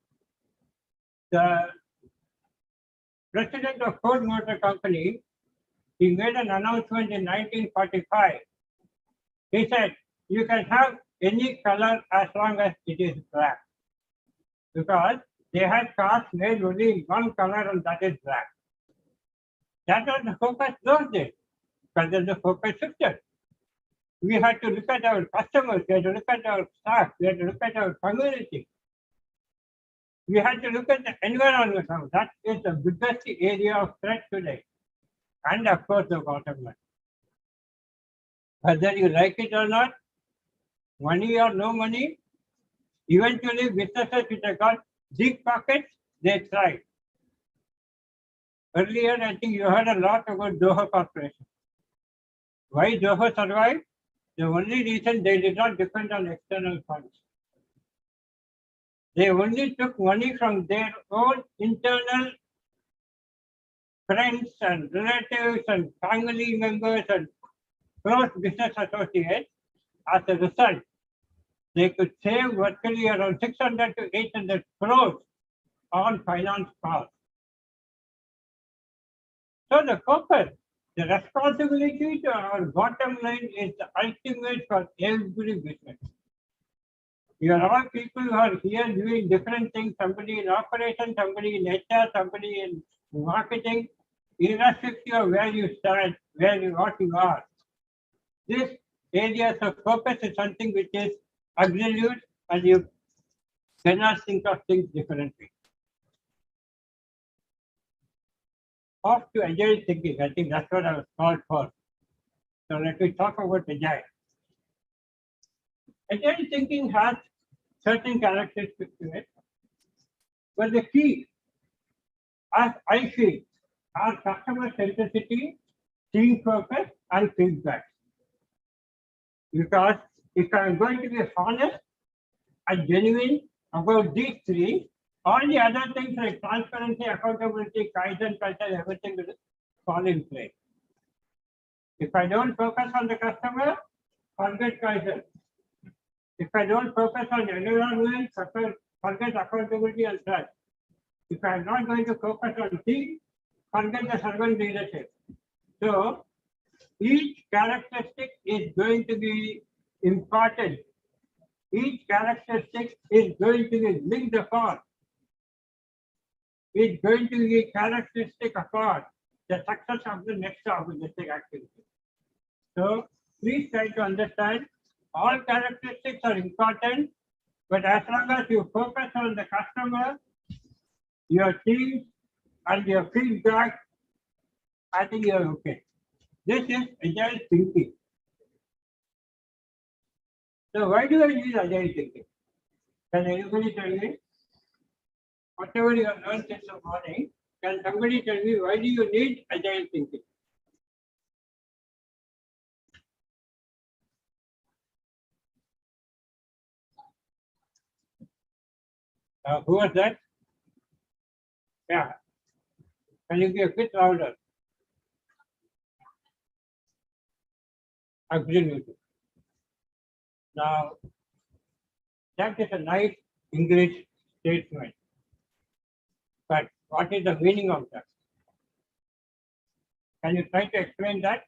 F: the president of Ford Motor Company, he made an announcement in 1945. He said, you can have any color as long as it is black. Because they had cars made only in one color and that is black. That was the focus those days. But then the focus shifted. We had to look at our customers, we had to look at our staff, we had to look at our community. We had to look at the environment. That is the biggest area of threat today. And of course, the bottom line. Whether you like it or not, money or no money, eventually businesses which have got deep pockets, they thrive. Earlier, I think you heard a lot about Zoho Corporation. Why Zoho survived? The only reason they did not depend on external funds. They only took money from their own internal friends and relatives and family members and close business associates. As a result, they could save virtually around 600 to 800 crores on finance costs. So the focus, the responsibility to our bottom line is the ultimate for every business. You are all people who are here doing different things, somebody in operation, somebody in HR, somebody in marketing, irrespective of where you stand, what you are. This areas of focus is something which is absolute and you cannot think of things differently. Off to agile thinking, I think that's what I was called for. So let me talk about agile. Agile thinking has certain characteristics to it, but the key, as I feel, are customer centricity, team focus, and feedback. Because if I'm going to be honest and genuine about these three, all the other things like transparency, accountability, Kaizen culture, everything will fall in place. If I don't focus on the customer, forget Kaizen. If I don't focus on environment, forget accountability and trust. If I'm not going to focus on team, forget the servant leadership. So each characteristic is going to be important. Each characteristic is going to be linked apart. It's going to be characteristic apart the success of the next opportunistic activity. So please try to understand all characteristics are important, but as long as you focus on the customer, your team, and your feedback, I think you're okay. This is agile thinking. So why do I use agile thinking? Can anybody tell me? Whatever you have learned this morning, can somebody tell me why do you need agile thinking? Who was that? Yeah. Can you be a bit louder? Absolutely. Now, that is a nice English statement. But what is the meaning of that? Can you try to explain that?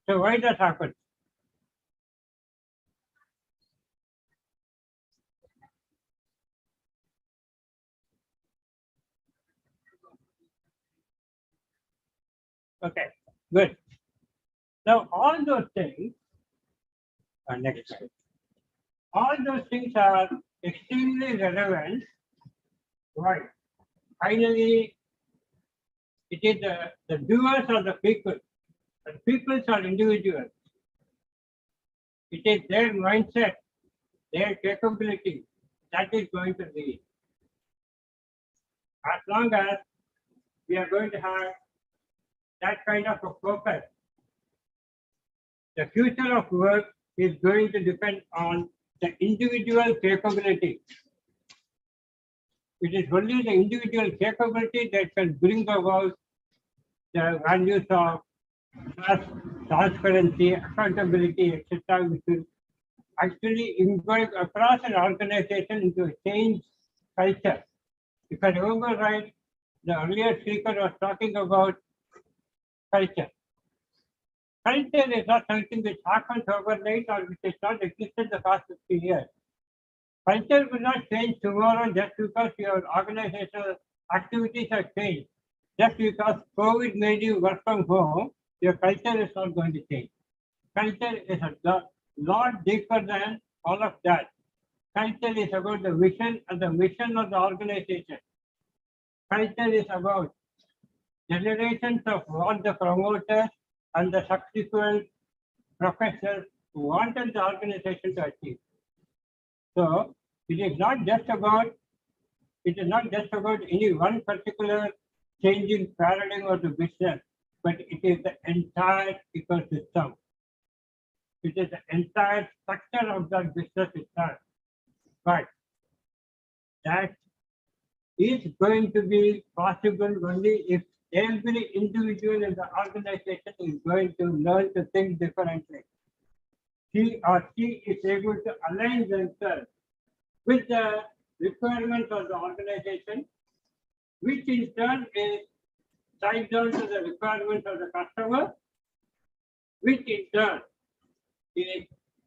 F: So why that happens? Okay, good. Now all those things, next slide. All those things are extremely relevant. Why? Finally, it is the doers are the people, and peoples are individuals. It is their mindset, their capability that is going to be. As long as we are going to have that kind of a focus, the future of work is going to depend on the individual capability. It is only the individual capability that can bring about the values of trust, transparency, accountability, etc., which will actually imbibe across an organization into a change culture. If I remember right, the earlier speaker was talking about culture. Culture is not something which happens overnight or which has not existed the past 50 years. Culture will not change tomorrow just because your organizational activities have changed. Just because COVID made you work from home, your culture is not going to change. Culture is a lot deeper than all of that. Culture is about the vision and the mission of the organization. Culture is about generations of what the promoters and the subsequent professors wanted the organization to achieve. So it is not just about any one particular changing paradigm of the business, but it is the entire ecosystem. It is the entire structure of that business itself. But that is going to be possible only if every individual in the organization is going to learn to think differently. He or she is able to align themselves with the requirements of the organization, which in turn is tied down to the requirements of the customer, which in turn is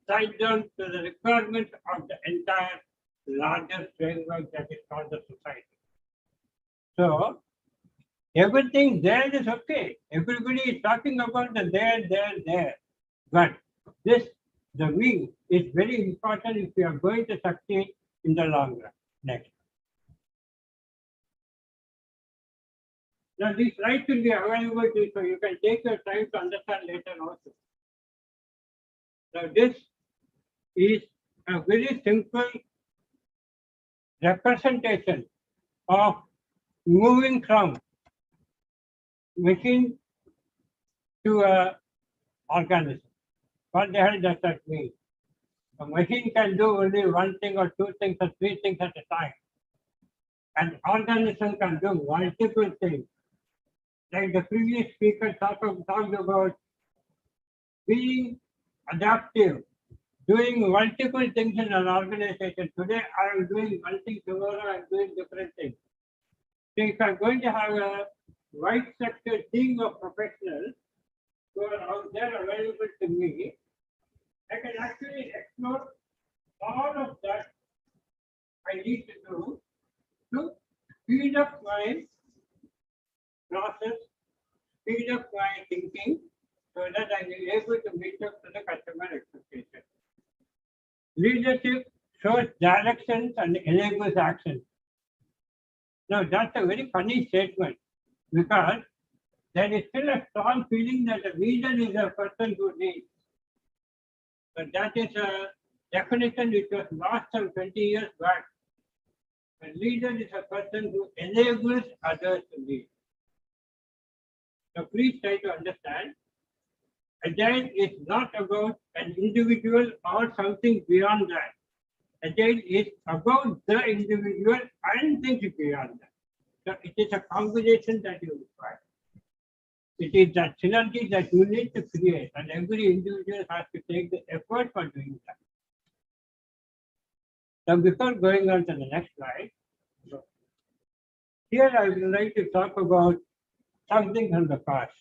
F: tied down to the requirements of the entire larger framework that is called the society. So everything there is okay. Everybody is talking about the there. But the we is very important if we are going to succeed in the long run. Next. Now these slides will be available to you, so you can take your time to understand later also. Now this is a very simple representation of moving from machine to a organism. What the hell does that mean? A machine can do only one thing or two things or three things at a time. An organism can do multiple things. Like the previous speaker talked about being adaptive, doing multiple things in an organization. Today I am doing one thing, tomorrow I am doing different things. So if I am going to have a wide sector team of professionals who are out there available to me, I can actually explore all of that I need to do to speed up my process, speed up my thinking, so that I will be able to meet up to the customer expectation. Leadership shows directions and enables action. Now that's a very funny statement because there is still a strong feeling that a leader is a person who leads. But that is a definition which was lost some 20 years back. A leader is a person who enables others to lead. So please try to understand, Agile is not about an individual or something beyond that. Agile is about the individual and things beyond that. So it is a combination that you require. It is that synergy that you need to create, and every individual has to take the effort for doing that. Now, before going on to the next slide, here I would like to talk about something from the past.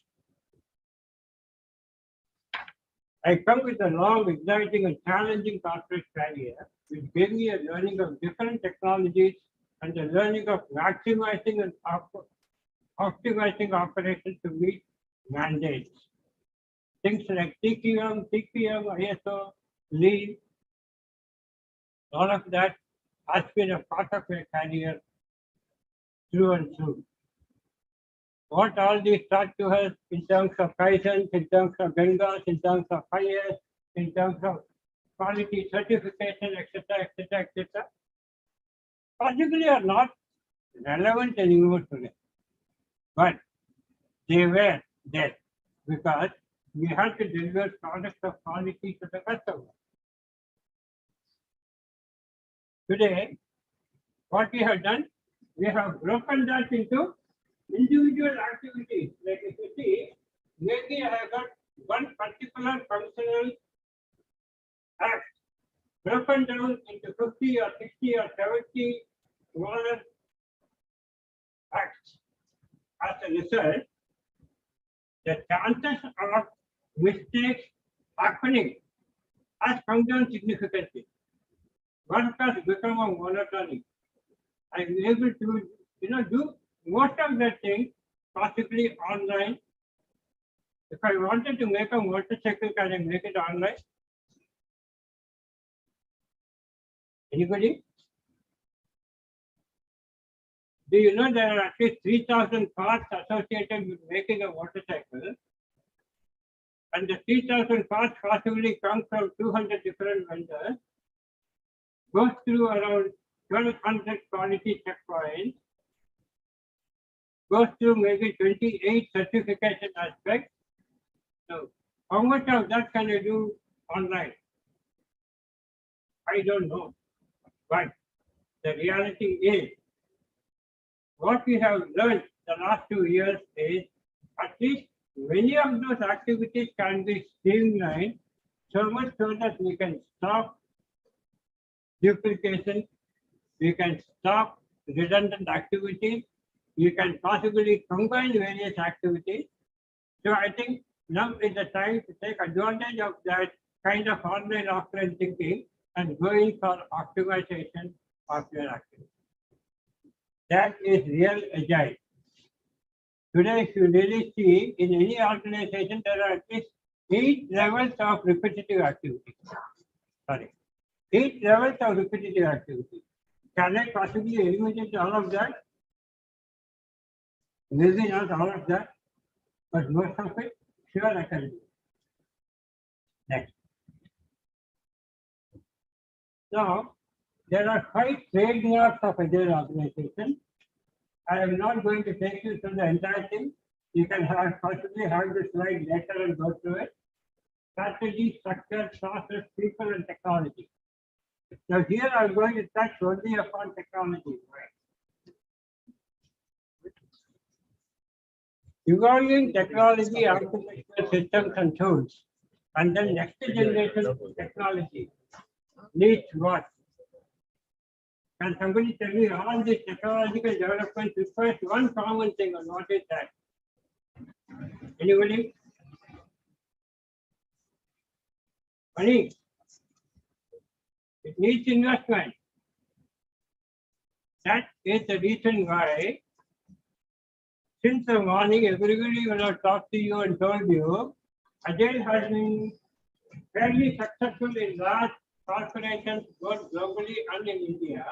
F: I come with a long, exciting and challenging corporate career, which gave me a learning of different technologies and a learning of maximizing and optimizing operations to meet mandates. Things like TQM, ISO, Lean, all of that has been a part of my career through and through. What all these taught to us in terms of Kaizen, in terms of Gangas, in terms of IS, in terms of quality certification, etc., possibly are not relevant anymore today. But they were there because we had to deliver products of quality to the customer. Today, what we have done, we have broken that into individual activities. Like if you see, maybe I have got one particular functional act broken down into 50 or 60 or 70 smaller acts. As a result, the chances of mistakes happening has come down significantly. Work has become a monotony. I'm able to, do most of the things possibly online. If I wanted to make a motorcycle, can I make it online? Anybody? Do you know there are at least 3,000 parts associated with making a motorcycle? And the 3,000 parts possibly come from 200 different vendors, goes through around 1,200 quality checkpoints, goes through maybe 28 certification aspects. So how much of that can you do online? I don't know. But the reality is, what we have learned the last 2 years is at least many of those activities can be streamlined so much so that we can stop duplication, we can stop redundant activities, you can possibly combine various activities. So I think now is the time to take advantage of that kind of online offline thinking and going for optimization of your activity. That is real agile. Today, if you really see in any organization, there are at least 8 levels of repetitive activity. 8 levels of repetitive activity. Can I possibly eliminate all of that? Maybe not all of that, but most of it, sure I can do. Next. Now, there are 5 trademarks of agile organization. I am not going to take you through the entire thing. You can possibly have the slide later and go through it. Strategy, structure, process, people, and technology. Now here I'm going to touch only upon technology. Evolving technology, architecture, systems, and tools, and then next generation technology needs what? Can somebody tell me all this technological development requires one common thing, and what is that? Anybody? Money. It needs investment. That is the reason why, since the morning, everybody will have talked to you and told you, Agile has been fairly successful in large corporations, both globally and in India.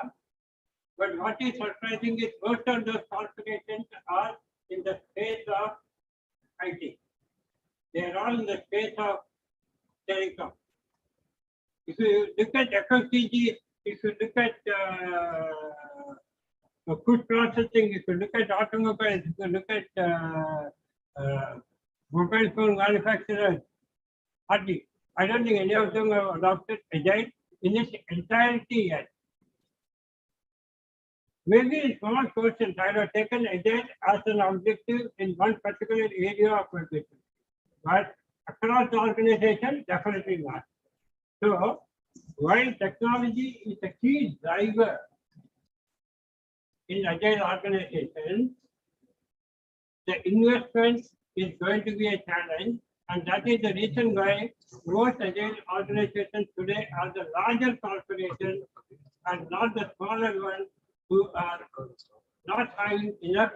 F: But what is surprising is most of those corporations are in the space of IT. They are all in the space of telecom. If you look at FMCG, if you look at food processing, if you look at automobiles, if you look at mobile phone manufacturers, hardly. I don't think any of them have adopted Agile in its entirety yet. Maybe in small portions, I have taken Agile as an objective in one particular area of my business. But across the organization, definitely not. So, while technology is a key driver in Agile organization, the investment is going to be a challenge And that is the reason why most agile organizations today are the larger corporations and not the smaller ones who are not having enough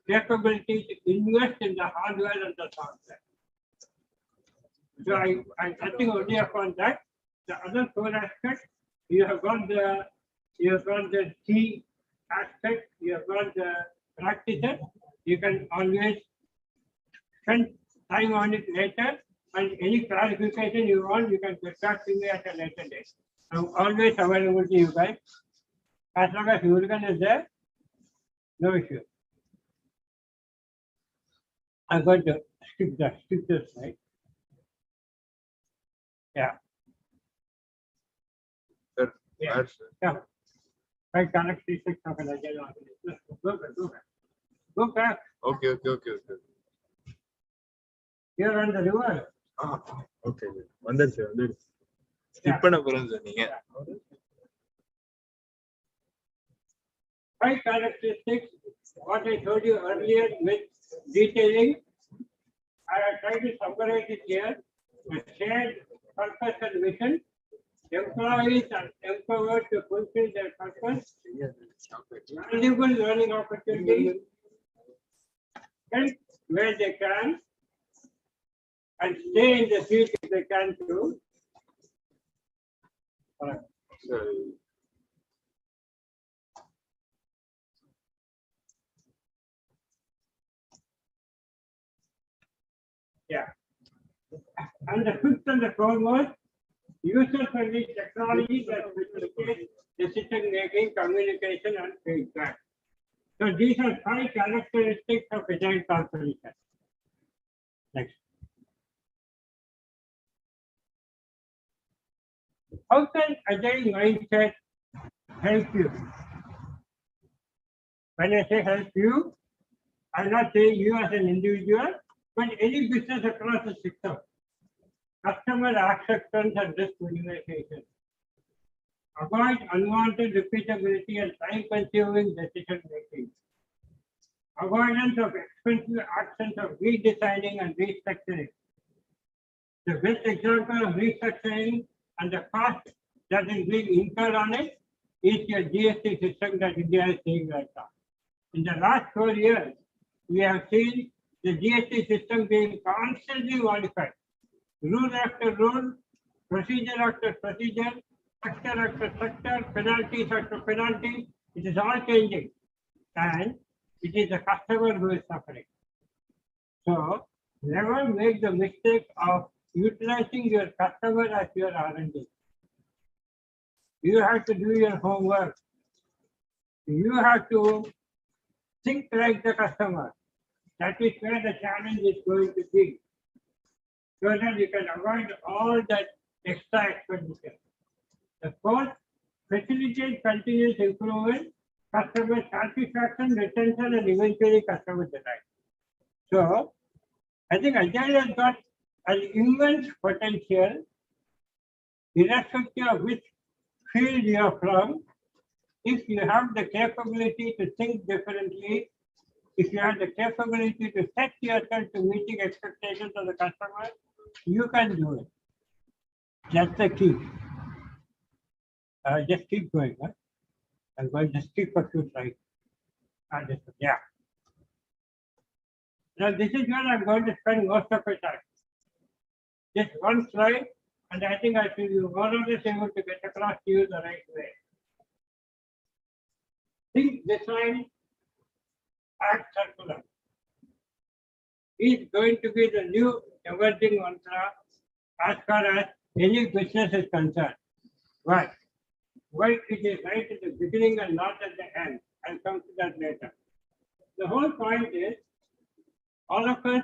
F: capability to invest in the hardware and the software. So I'm touching only upon that. The other four aspects, you have got the key aspect, you have got the practices. You can always spend time on it later, and any clarification you want, you can get back to me at a later date. I'm always available to you guys. As long as Murugan is there, no issue. I'm going to skip this slide. Yeah.
G: Sir,
F: Yeah. Yeah. Right, characteristics of an agile organization. Go back.
G: Okay.
F: You're on the river.
G: Okay. வந்துருச்சு. Skip பண்ண போறேன் sir நீங்க.
F: Five characteristics, what I told you earlier with detailing. I have tried to summarize it here. The shared purpose and vision. Employees are empowered to fulfill their purpose. Valuable learning opportunities. Help where they can. And stay in the field if they can too. Yeah. And the fifth and the foremost, user-friendly technology that facilitates decision-making, communication, and feedback. So these are 5 characteristics of agile transformation. Next. How can agile mindset help you? When I say help you, I'm not saying you as an individual, but any business across the system. Customer acceptance and risk minimization. Avoid unwanted repeatability and time-consuming decision making. Avoidance of expensive actions of redesigning and restructuring. The best example of restructuring and the cost that is being incurred on it is your GST system that India is seeing right now. In the last 4 years, we have seen the GST system being constantly modified. Rule after rule, procedure after procedure, structure after structure, penalties after penalties, it is all changing. And it is the customer who is suffering. So never make the mistake of utilizing your customer as your R&D. You have to do your homework. You have to think like the customer. That is where the challenge is going to be. So that you can avoid all that extra expenditure. The fourth, facilitate continuous improvement, customer satisfaction, retention, and eventually customer delight. So I think Agile has got an immense potential, irrespective of which field you are from. If you have the capability to think differently, if you have the capability to set yourself to meeting expectations of the customer, you can do it. That's the key. Just keep going. Huh? I'm going to skip a few slides. Yeah. Now this is where I'm going to spend most of my time. Just one slide, and I think I should be more or less able to get across to you the right way. Think design, act circular is going to be the new emerging mantra as far as any business is concerned. Why? Why it is right at the beginning and not at the end. I'll come to that later. The whole point is, all of us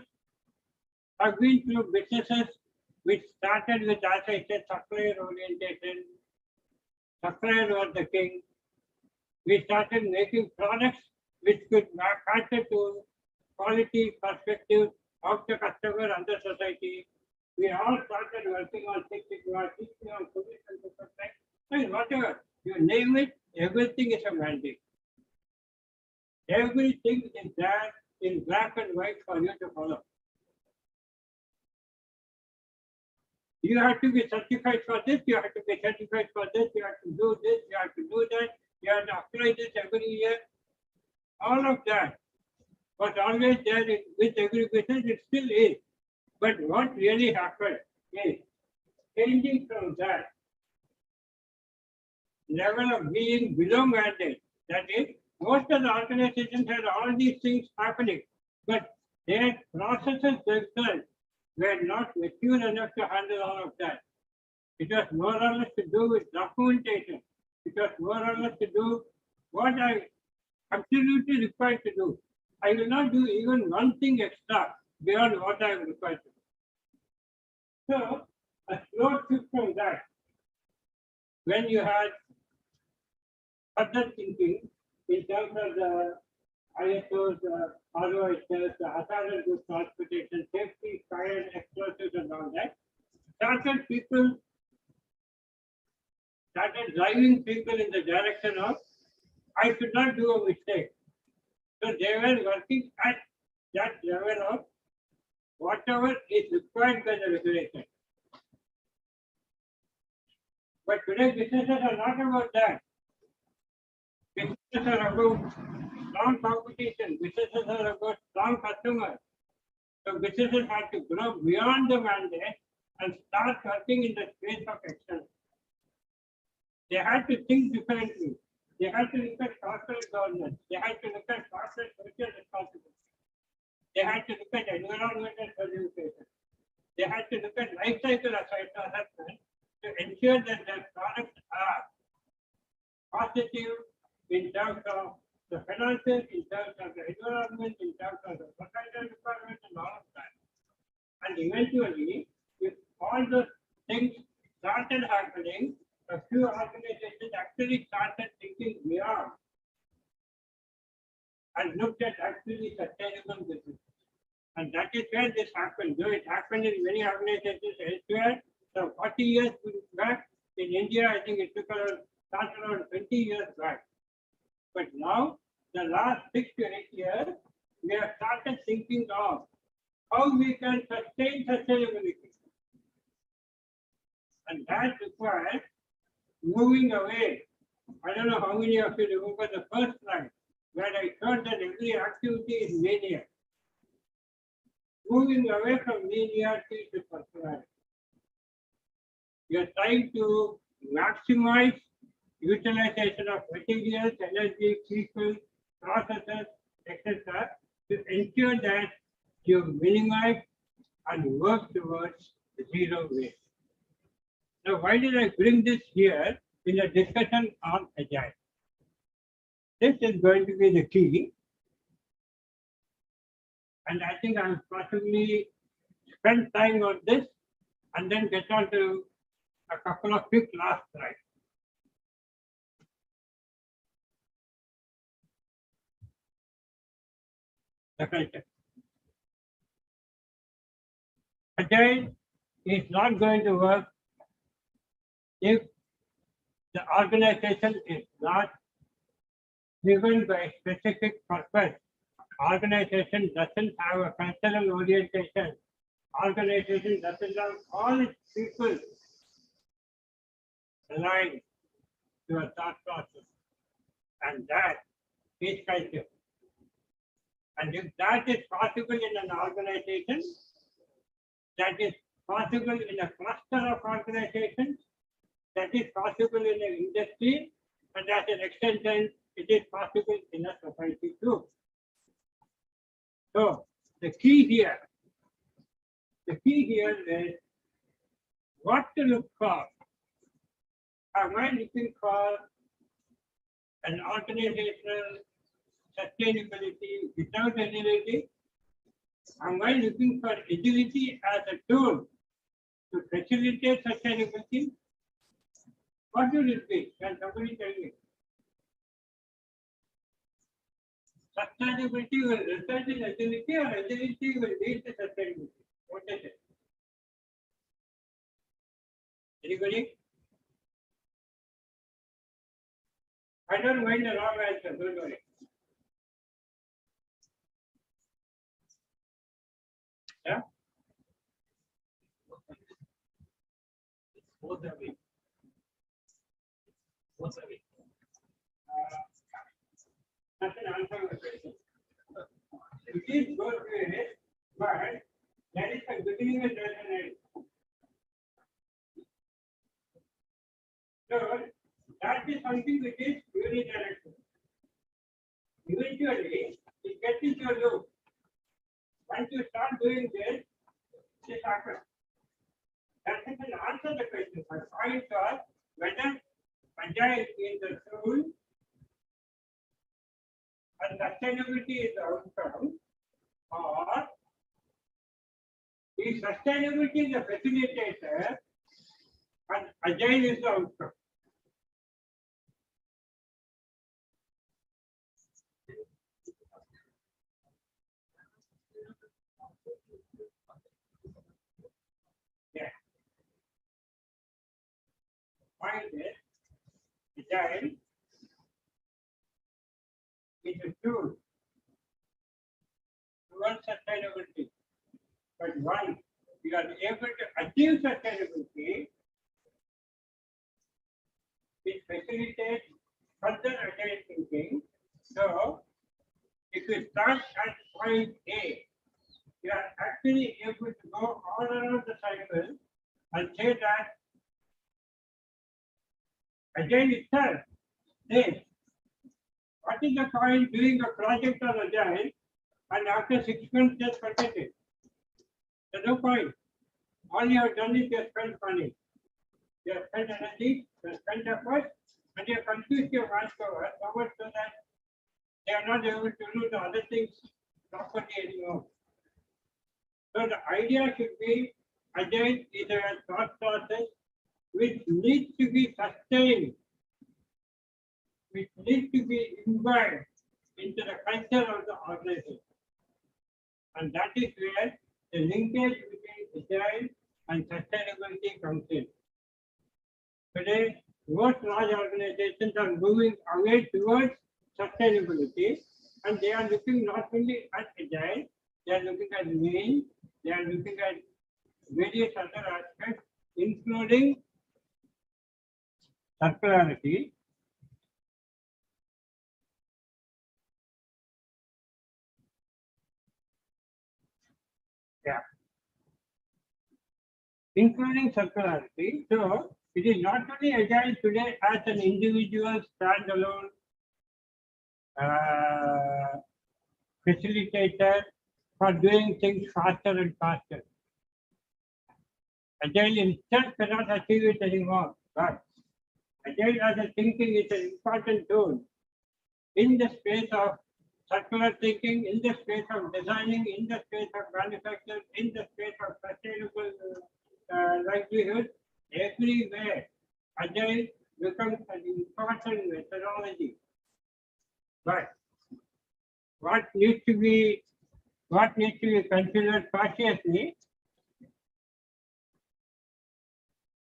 F: have been through businesses which started with, as I said, supplier orientation. Supplier was the king. We started making products which could cater to quality perspective of the customer and the society. We all started working on Six Sigma, solution to supply. Whatever you name it, everything is a mandate. Everything is there in black and white for you to follow. you have to be certified for this, you have to be certified for this, you have to do this, you have to do that, you have to apply this every year. All of that was always there with agriculture, it still is. But what really happened is changing from that level of being below mandate. That is, most of the organizations had all these things happening, but their processes themselves were not mature enough to handle all of that. It was more or less to do with documentation. It was more or less to do what I absolutely required to do. I will not do even one thing extra beyond what I am required to do. So, a slow shift from that, when you had further thinking in terms of the ISOs, the ROHs, the hazardous goods transportation, safety, fire, explosives and all that, people started driving people in the direction of, I should not do a mistake. So they were working at that level of whatever is required by the regulation. But today businesses are not about that. Businesses are about strong competition. Businesses are about strong customers. So businesses have to grow beyond the mandate and start working in the space of excellence. They had to think differently. They had to look at corporate governance. They had to look at corporate social responsibility. They had to look at environmental certification. They had to look at life cycle assessment to ensure that their products are positive in terms of the finances, in terms of the environment, in terms of the societal requirements and all of that. And eventually, if all those things started happening, a few organizations actually started thinking beyond and looked at actually sustainable business. And that is where this happened. Though it happened in many organizations elsewhere, so 40 years back in India, I think it took around 20 years back. But now, the last 6 to 8 years, we have started thinking of how we can sustain sustainability. And that requires moving away. I don't know how many of you remember the first slide where I showed that every activity is linear. Moving away from linearity to personality. You're trying to maximize utilization of materials, energy, people, processes, etc. to ensure that you minimize and work towards zero waste. Now, why did I bring this here in a discussion on Agile? This is going to be the key. And I think I'll possibly spend time on this and then get on to a couple of quick last slides. The culture. Agile is not going to work if the organization is not driven by a specific purpose. Organization doesn't have a cultural orientation. Organization doesn't have all its people aligned to a thought process. And that is culture. And if that is possible in an organization, that is possible in a cluster of organizations, that is possible in an industry, and as an extension, it is possible in a society too. So the key here is what to look for. Am I looking for an organizational sustainability without agility? Am I looking for agility as a tool to facilitate sustainability? What will it be? Can somebody tell me? Sustainability will result in agility or agility will lead to sustainability? What is it? Anybody? I don't mind the wrong answer, don't worry. Yeah? both the way. Both the way. That's an answer to the question. It is both ways, but there is a beginning and there is an end. So that is something which is unidirectional. Eventually, it gets into a loop. Once you start doing this happens. That is an answer to the question. My point was whether agile is the tool and sustainability is the outcome, or is sustainability the facilitator and agile is the outcome. Yeah. Point is, agile is a tool towards sustainability. But once you are able to achieve sustainability, it facilitates further agile thinking. So, if you start at point A, you are actually able to go all around the cycle and say that agile itself says, what is the point doing a project on agile and after 6 months just forget it? There's no point. All you have done is you have spent money. You have spent energy, you have spent effort, and you have confused your manpower so much so that they are not able to do the other things properly anymore. So the idea should be agile is a thought process which needs to be sustained, which needs to be imbibed into the culture of the organization. And that is where the linkage between agile and sustainability comes in. Today, most large organizations are moving away towards sustainability, and they are looking not only at agile, they are looking at lean, they are looking at various other aspects, including circularity. Yeah. Including circularity. So it is not only agile today as an individual standalone facilitator for doing things faster and faster. Agile itself cannot achieve it anymore, but agile as a thinking is an important tool in the space of circular thinking, in the space of designing, in the space of manufacturing, in the space of sustainable livelihood, everywhere. Agile becomes an important methodology. But what needs to be considered cautiously?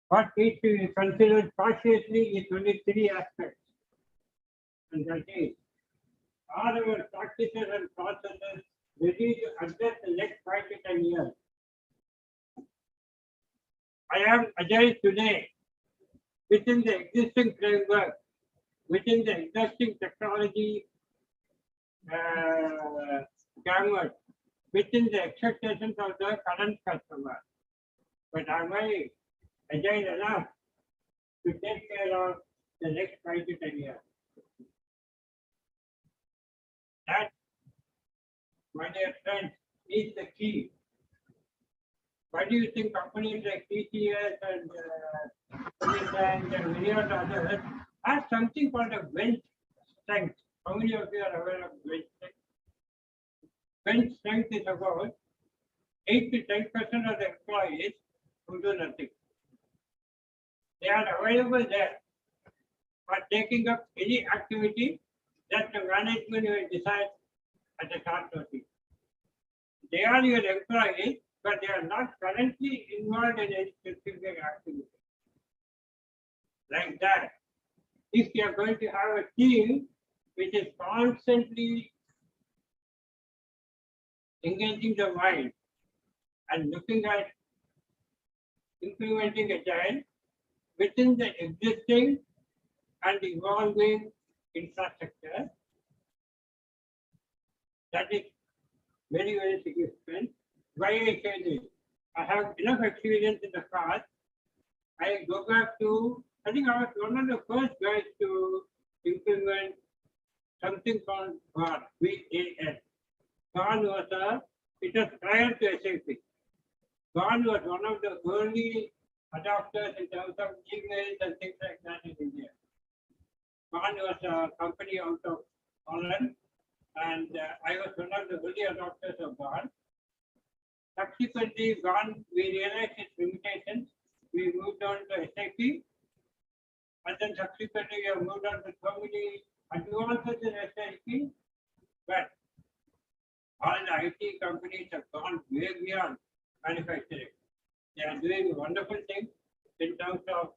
F: What needs to be considered cautiously is only 3 aspects. And that is, are our practices and processes ready to address the next 5 to 10 years? I am agile today within the existing framework, within the existing technology gamut, within the expectations of the current customer. But am I agile enough to take care of the next 5 to 10 years? That, my dear friends, is the key. Why do you think companies like TCS and many of the others have something called a bench strength? How many of you are aware of bench strength? Bench strength is about 8 to 10% of the employees who do nothing. They are available there for taking up any activity that the management will decide at a short notice. They are your employees, but they are not currently involved in any specific activity. Like that, if you are going to have a team which is constantly engaging the mind and looking at implementing agile, within the existing and evolving infrastructure. That is very, very significant. Why I say this? I have enough experience in the past. I go back to, I think I was one of the first guys to implement something called VAR, VAN. VAN was it was prior to SAP. VAN was one of the early adopters in terms of emails and things like that in India. VAN was a company out of Holland, and I was one of the early adopters of VAN. Subsequently, VAN, we realized its limitations. We moved on to SAP, and then subsequently we have moved on to so many advances in SAP, but all the IT companies have gone way beyond manufacturing. They are doing wonderful things in terms of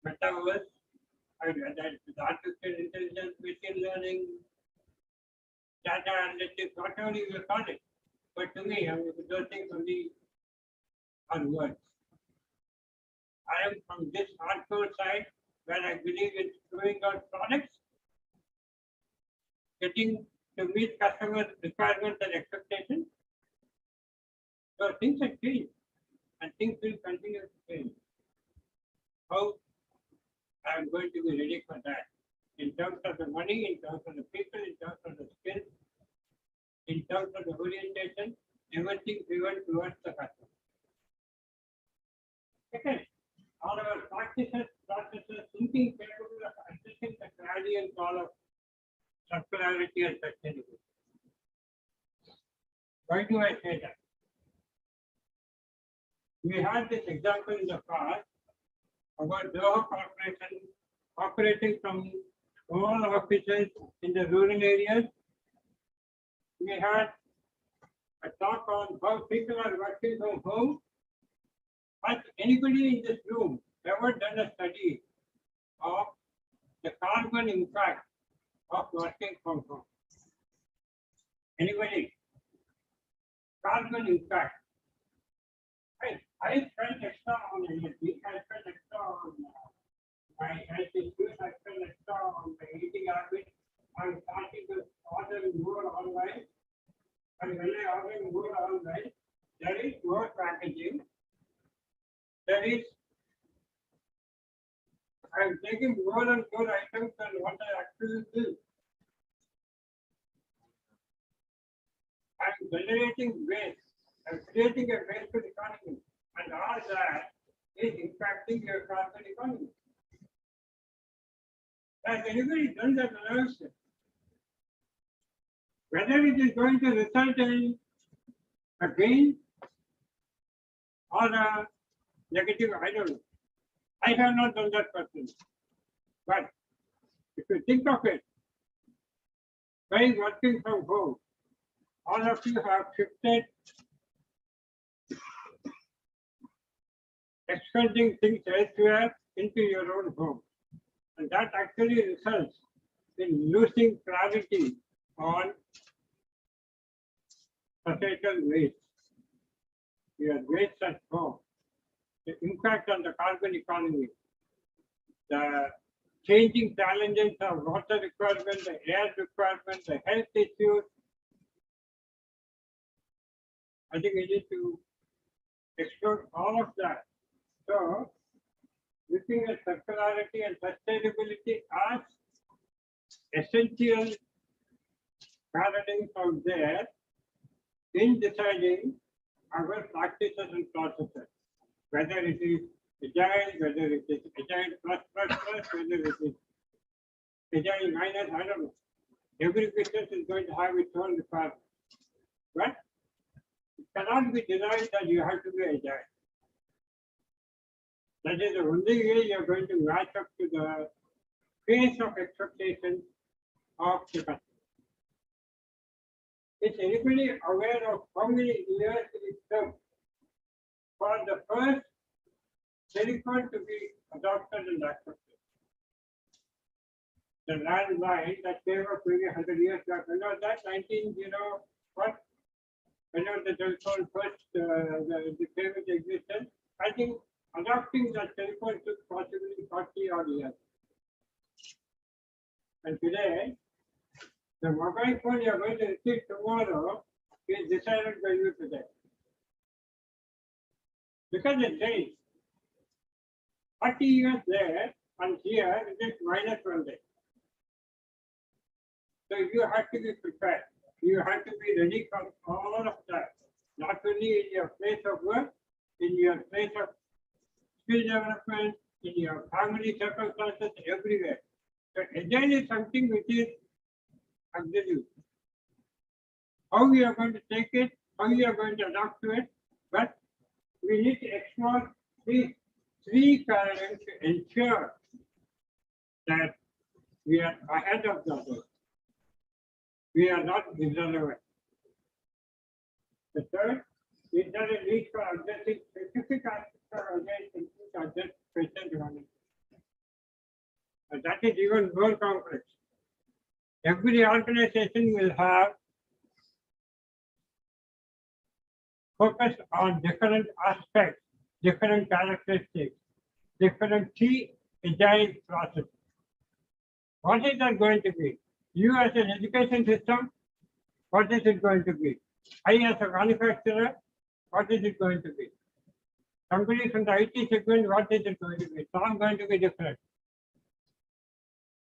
F: metaverse, and that artificial intelligence, machine learning, data analytics, whatever you will call it. But to me, I mean, those things only are words. I am from this hardcore side where I believe in throwing out products, getting to meet customers' requirements and expectations. So things have changed and things will continue to change. How I am going to be ready for that in terms of the money, in terms of the people, in terms of the skills, in terms of the orientation, everything driven towards the customer. Second, all our processes, thinking capable of addressing the clarion call of circularity and sustainability. Why do I say that? We had this example in the past about Doha Corporation operating from all offices in the rural areas. We had a talk on how people are working from home. Has anybody in this room ever done a study of the carbon impact of working from home? Anybody? Carbon impact. I spent extra on energy, I spent extra on my health issues, I spent extra on my eating habits. I'm starting to order more online. And when I order more online, there is more packaging. There is, I'm taking more and more items than what I actually do. I'm generating waste. I'm creating a wasteful economy. And all that is impacting your carbon economy. Has anybody done that analysis? Whether it is going to result in a gain or a negative, I don't know. I have not done that personally. But if you think of it, by working from home, all of you have shifted expending things elsewhere into your own home. And that actually results in losing clarity on societal waste. Your waste at home, the impact on the carbon economy, the changing challenges of water requirement, the air requirement, the health issues. I think we need to explore all of that. So, looking at circularity and sustainability as essential paradigms out there in deciding our practices and processes, whether it is agile, whether it is agile plus, whether it is agile minus, I don't know. Every business is going to have its own requirements. But it cannot be denied that you have to be agile. That is the only way you are going to match up to the pace of expectation of the customer. Is anybody aware of how many years it took for the first telephone to be adopted and accepted? The landline that came up maybe 100 years back, when was that? 1900 what? When was the telephone first the came into existence? I think adopting the telephone took possibly 40 odd years. And today, the mobile phone you are going to receive tomorrow is decided by you today. Because it changed. 40 years there and here it is minus 1 day. So you have to be prepared. You have to be ready for all of that. Not only in your place of work, in your place of skill development, in your family circumstances, everywhere. So agile is something which is absolute. How you are going to take it, how you are going to adapt to it, but we need to explore these three paradigms to ensure that we are ahead of the others. We are not irrelevant. The third is that a need for addressing specific aspects of agile thinking are just present running. And that is even more complex. Every organization will have focus on different aspects, different characteristics, different key agile processes. What is that going to be? You as an education system, what is it going to be? I as a manufacturer, what is it going to be? Somebody from the IT segment, what is it going to be? It's all going to be different.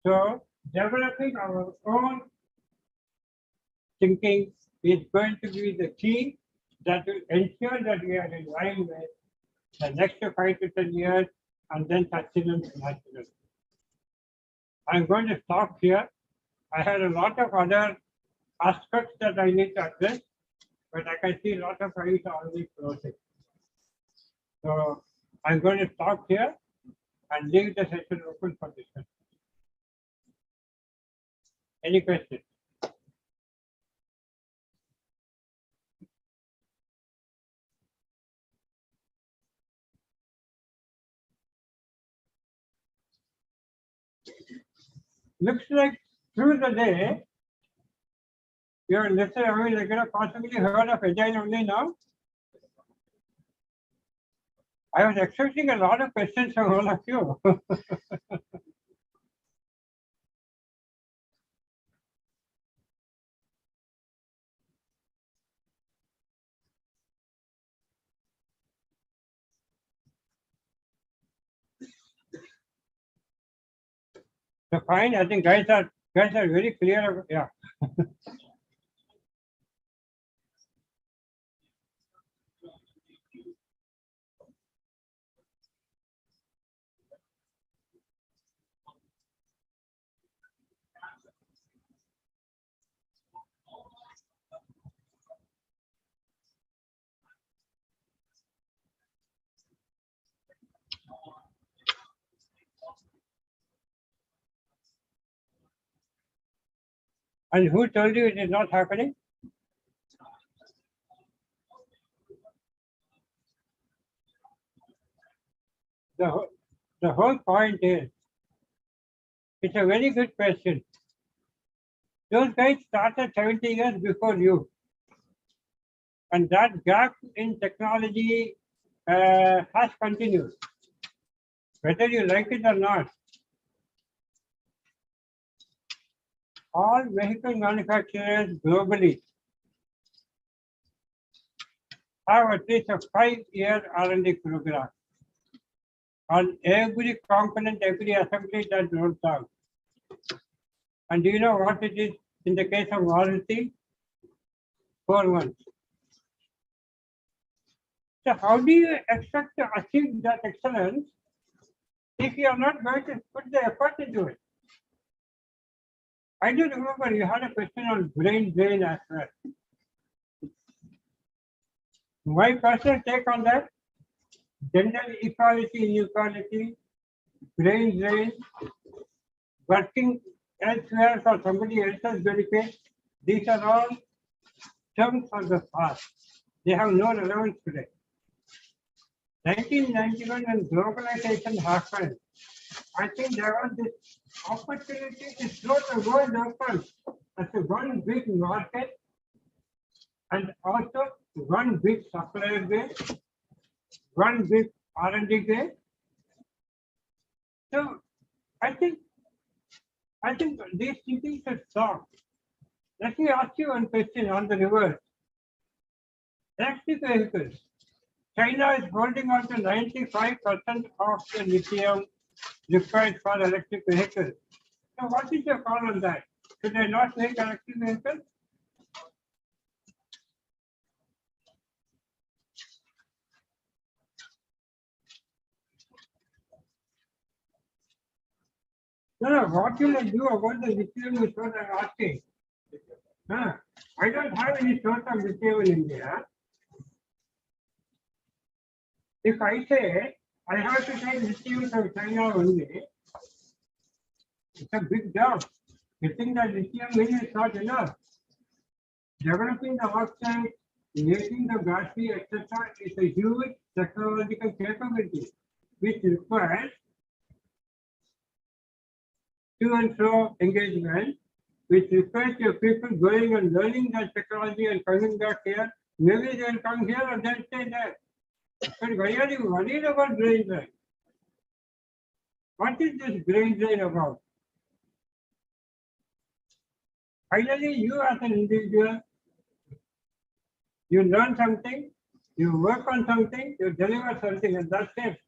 F: So developing our own thinking is going to be the key that will ensure that we are in line with the next 5 to 10 years and then sustenance naturally. I'm going to stop here. I had a lot of other aspects that I need to address, but I can see a lot of eyes are already closing. So I'm going to stop here and leave the session open for discussion. Any questions? Looks like through the day, your listener, I mean, they're going to possibly heard of Agile only now. I was expecting a lot of questions from all of you. So fine, I think guys are very clear. Yeah. And who told you it is not happening? The whole point is, it's a very good question. Those guys started 70 years before you. And that gap in technology has continued. Whether you like it or not, all vehicle manufacturers globally have at least a 5-year R&D program on every component, every assembly that rolls out. And do you know what it is in the case of Maruti? 4 months. So how do you expect to achieve that excellence if you are not going to put the effort into it? I do remember you had a question on brain drain as well. My personal take on that, gender equality, inequality, brain drain, working elsewhere for somebody else's benefit, these are all terms of the past. They have no relevance today. 1991 when globalization happened, I think there was this opportunity to throw the world open as a one big market and also one big supplier base, one big R&D grade. So I think these thinking should stop. Let me ask you one question on the reverse. Electric vehicles. China is holding on to 95% of the lithium required for electric vehicles. So what is your call on that? Should they not make electric vehicles? No, what will I do about the lithium is what I'm asking. I don't have any source of lithium in India. If I say I have to take lithium from China only, it's a big job. Getting the lithium in is not enough. Developing the oxide, making the battery, etc., is a huge technological capability which requires to and fro engagement, which requires your people going and learning that technology and coming back here. Maybe they'll come here and they'll stay there. But why are you worried about brain drain? What is this brain drain about? Finally, you as an individual, you learn something, you work on something, you deliver something, and that's it.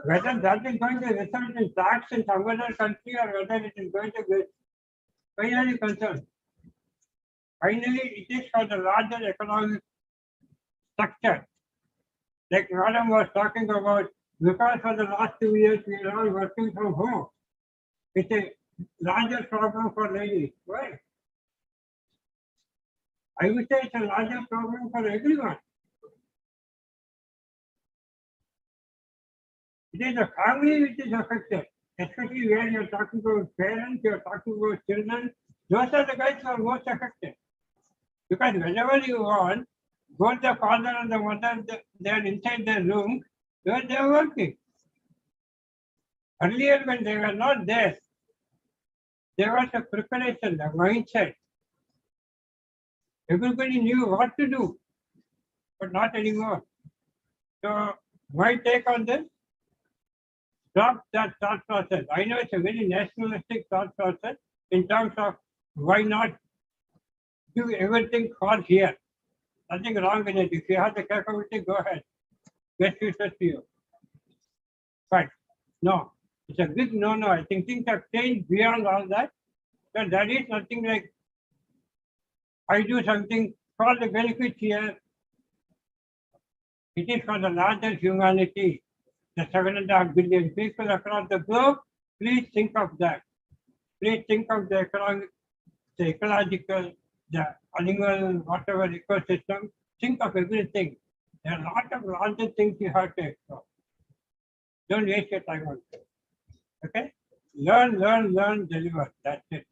F: Whether that is going to result in tax in some other country or whether it is going to be finally concerned. Finally, it is for the larger economic structure. Like Madam was talking about, because for the last 2 years we are all working from home. It's a larger problem for ladies. Why? I would say it's a larger problem for everyone. It is the family which is affected, especially where you're talking about parents, you're talking about children. Those are the guys who are most affected. Because whenever you want, both the father and the mother, they are inside their room, where they are working. Earlier, when they were not there was a preparation, a mindset. Everybody knew what to do, but not anymore. So, my take on this, stop that thought process. I know it's a very nationalistic thought process in terms of why not do everything for here. Nothing wrong with it. If you have the capability, go ahead. Best wishes to you. But no, it's a big no-no. I think things have changed beyond all that. So that is nothing like I do something for the benefit here. It is for the larger humanity. The 7.5 billion people across the globe, please think of that. Please think of the economic, the ecological, the animal, whatever ecosystem. Think of everything. There are a lot of larger things you have to explore. Don't waste your time on it. Okay? Learn, deliver. That's it.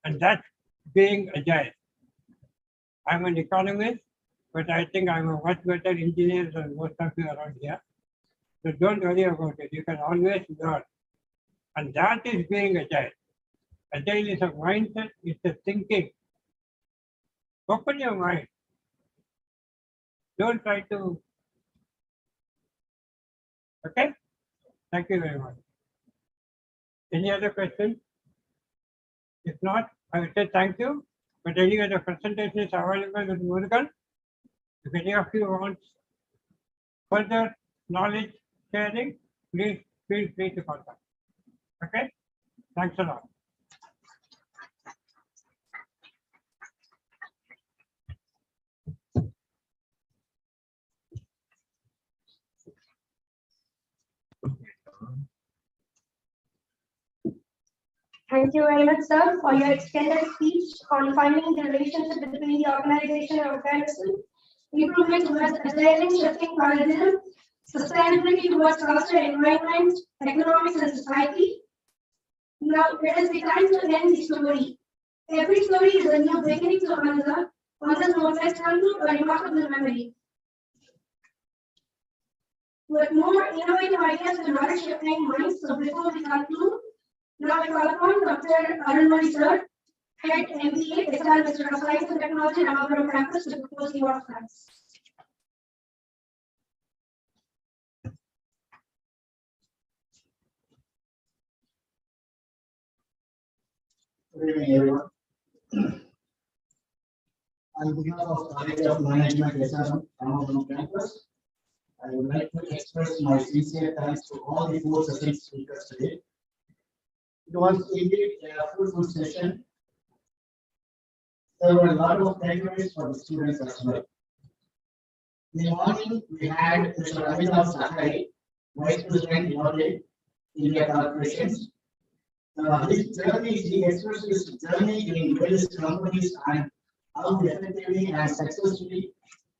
F: And that's being agile. I'm an economist, but I think I'm a much better engineer than most of you around here. So don't worry about it. You can always learn. And that is being agile. Agile is a mindset, it's a thinking. Open your mind. Don't try to. Okay? Thank you very much. Any other questions? If not, I will say thank you. But anyway, the presentation is available with Murugan. If any of you want further knowledge sharing, please feel free to contact. Okay? Thanks a lot.
D: Thank you very much, sir, for your extended speech on finding the relationship between the organization and organism, improvement towards agiling shifting paradigm, sustainability towards faster environment, economics, and society. Now, it is the time to end the story. Every story is a new beginning to another. On this note, let's turn to a remarkable memory. With more innovative ideas to nourish your minds, so before we conclude, now I call upon Dr. Arunmozhi sir, Head MBA, Textile Institute of Science and Technology, Ramapura campus, to propose the work plans.
H: Good evening, everyone. On behalf of College of Management, SRM, Ramabam campus, I would like to express my sincere thanks to all the four session speakers today. It was indeed a fruitful session. There were a lot of takeaways for the students as well. In the morning, we had Mr. Amitabh Sakai, Vice President, Norway, India Corporations. His journey, he expressed his journey in various companies and how effectively and successfully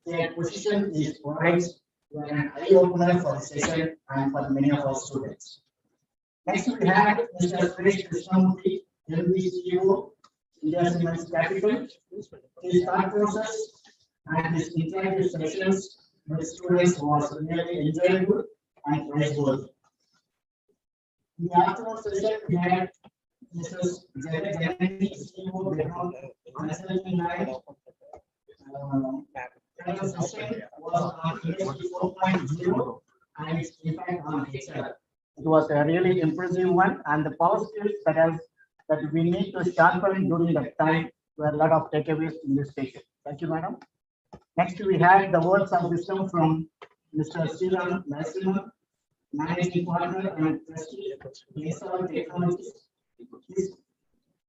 H: they had positioned these products were an eye opener for the session and for many of our students. Next, we had Mr. Suresh Krishnamurthy, MD CEO, India Cements Capital. His thought process and his interactive sessions with students was really enjoyable and praiseworthy. In the afternoon session, we had Mrs. Janani, CEO, Background Consulting Line. The session was on Industry 4.0 and its impact on HR. It was a really impressive one, and the power skills that we need to sharpen during that time were a lot of takeaways in this session. Thank you, madam. Next, we had the words of wisdom from Mr. Sriram Narasimhan, Managing Partner and Trustee, Nissan Technologies. His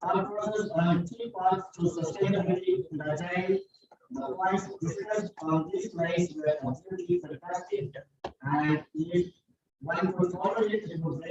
H: thought process on key paths to sustainability in agile. The points discussed on this slides were absolutely fantastic, and if one could follow it, it would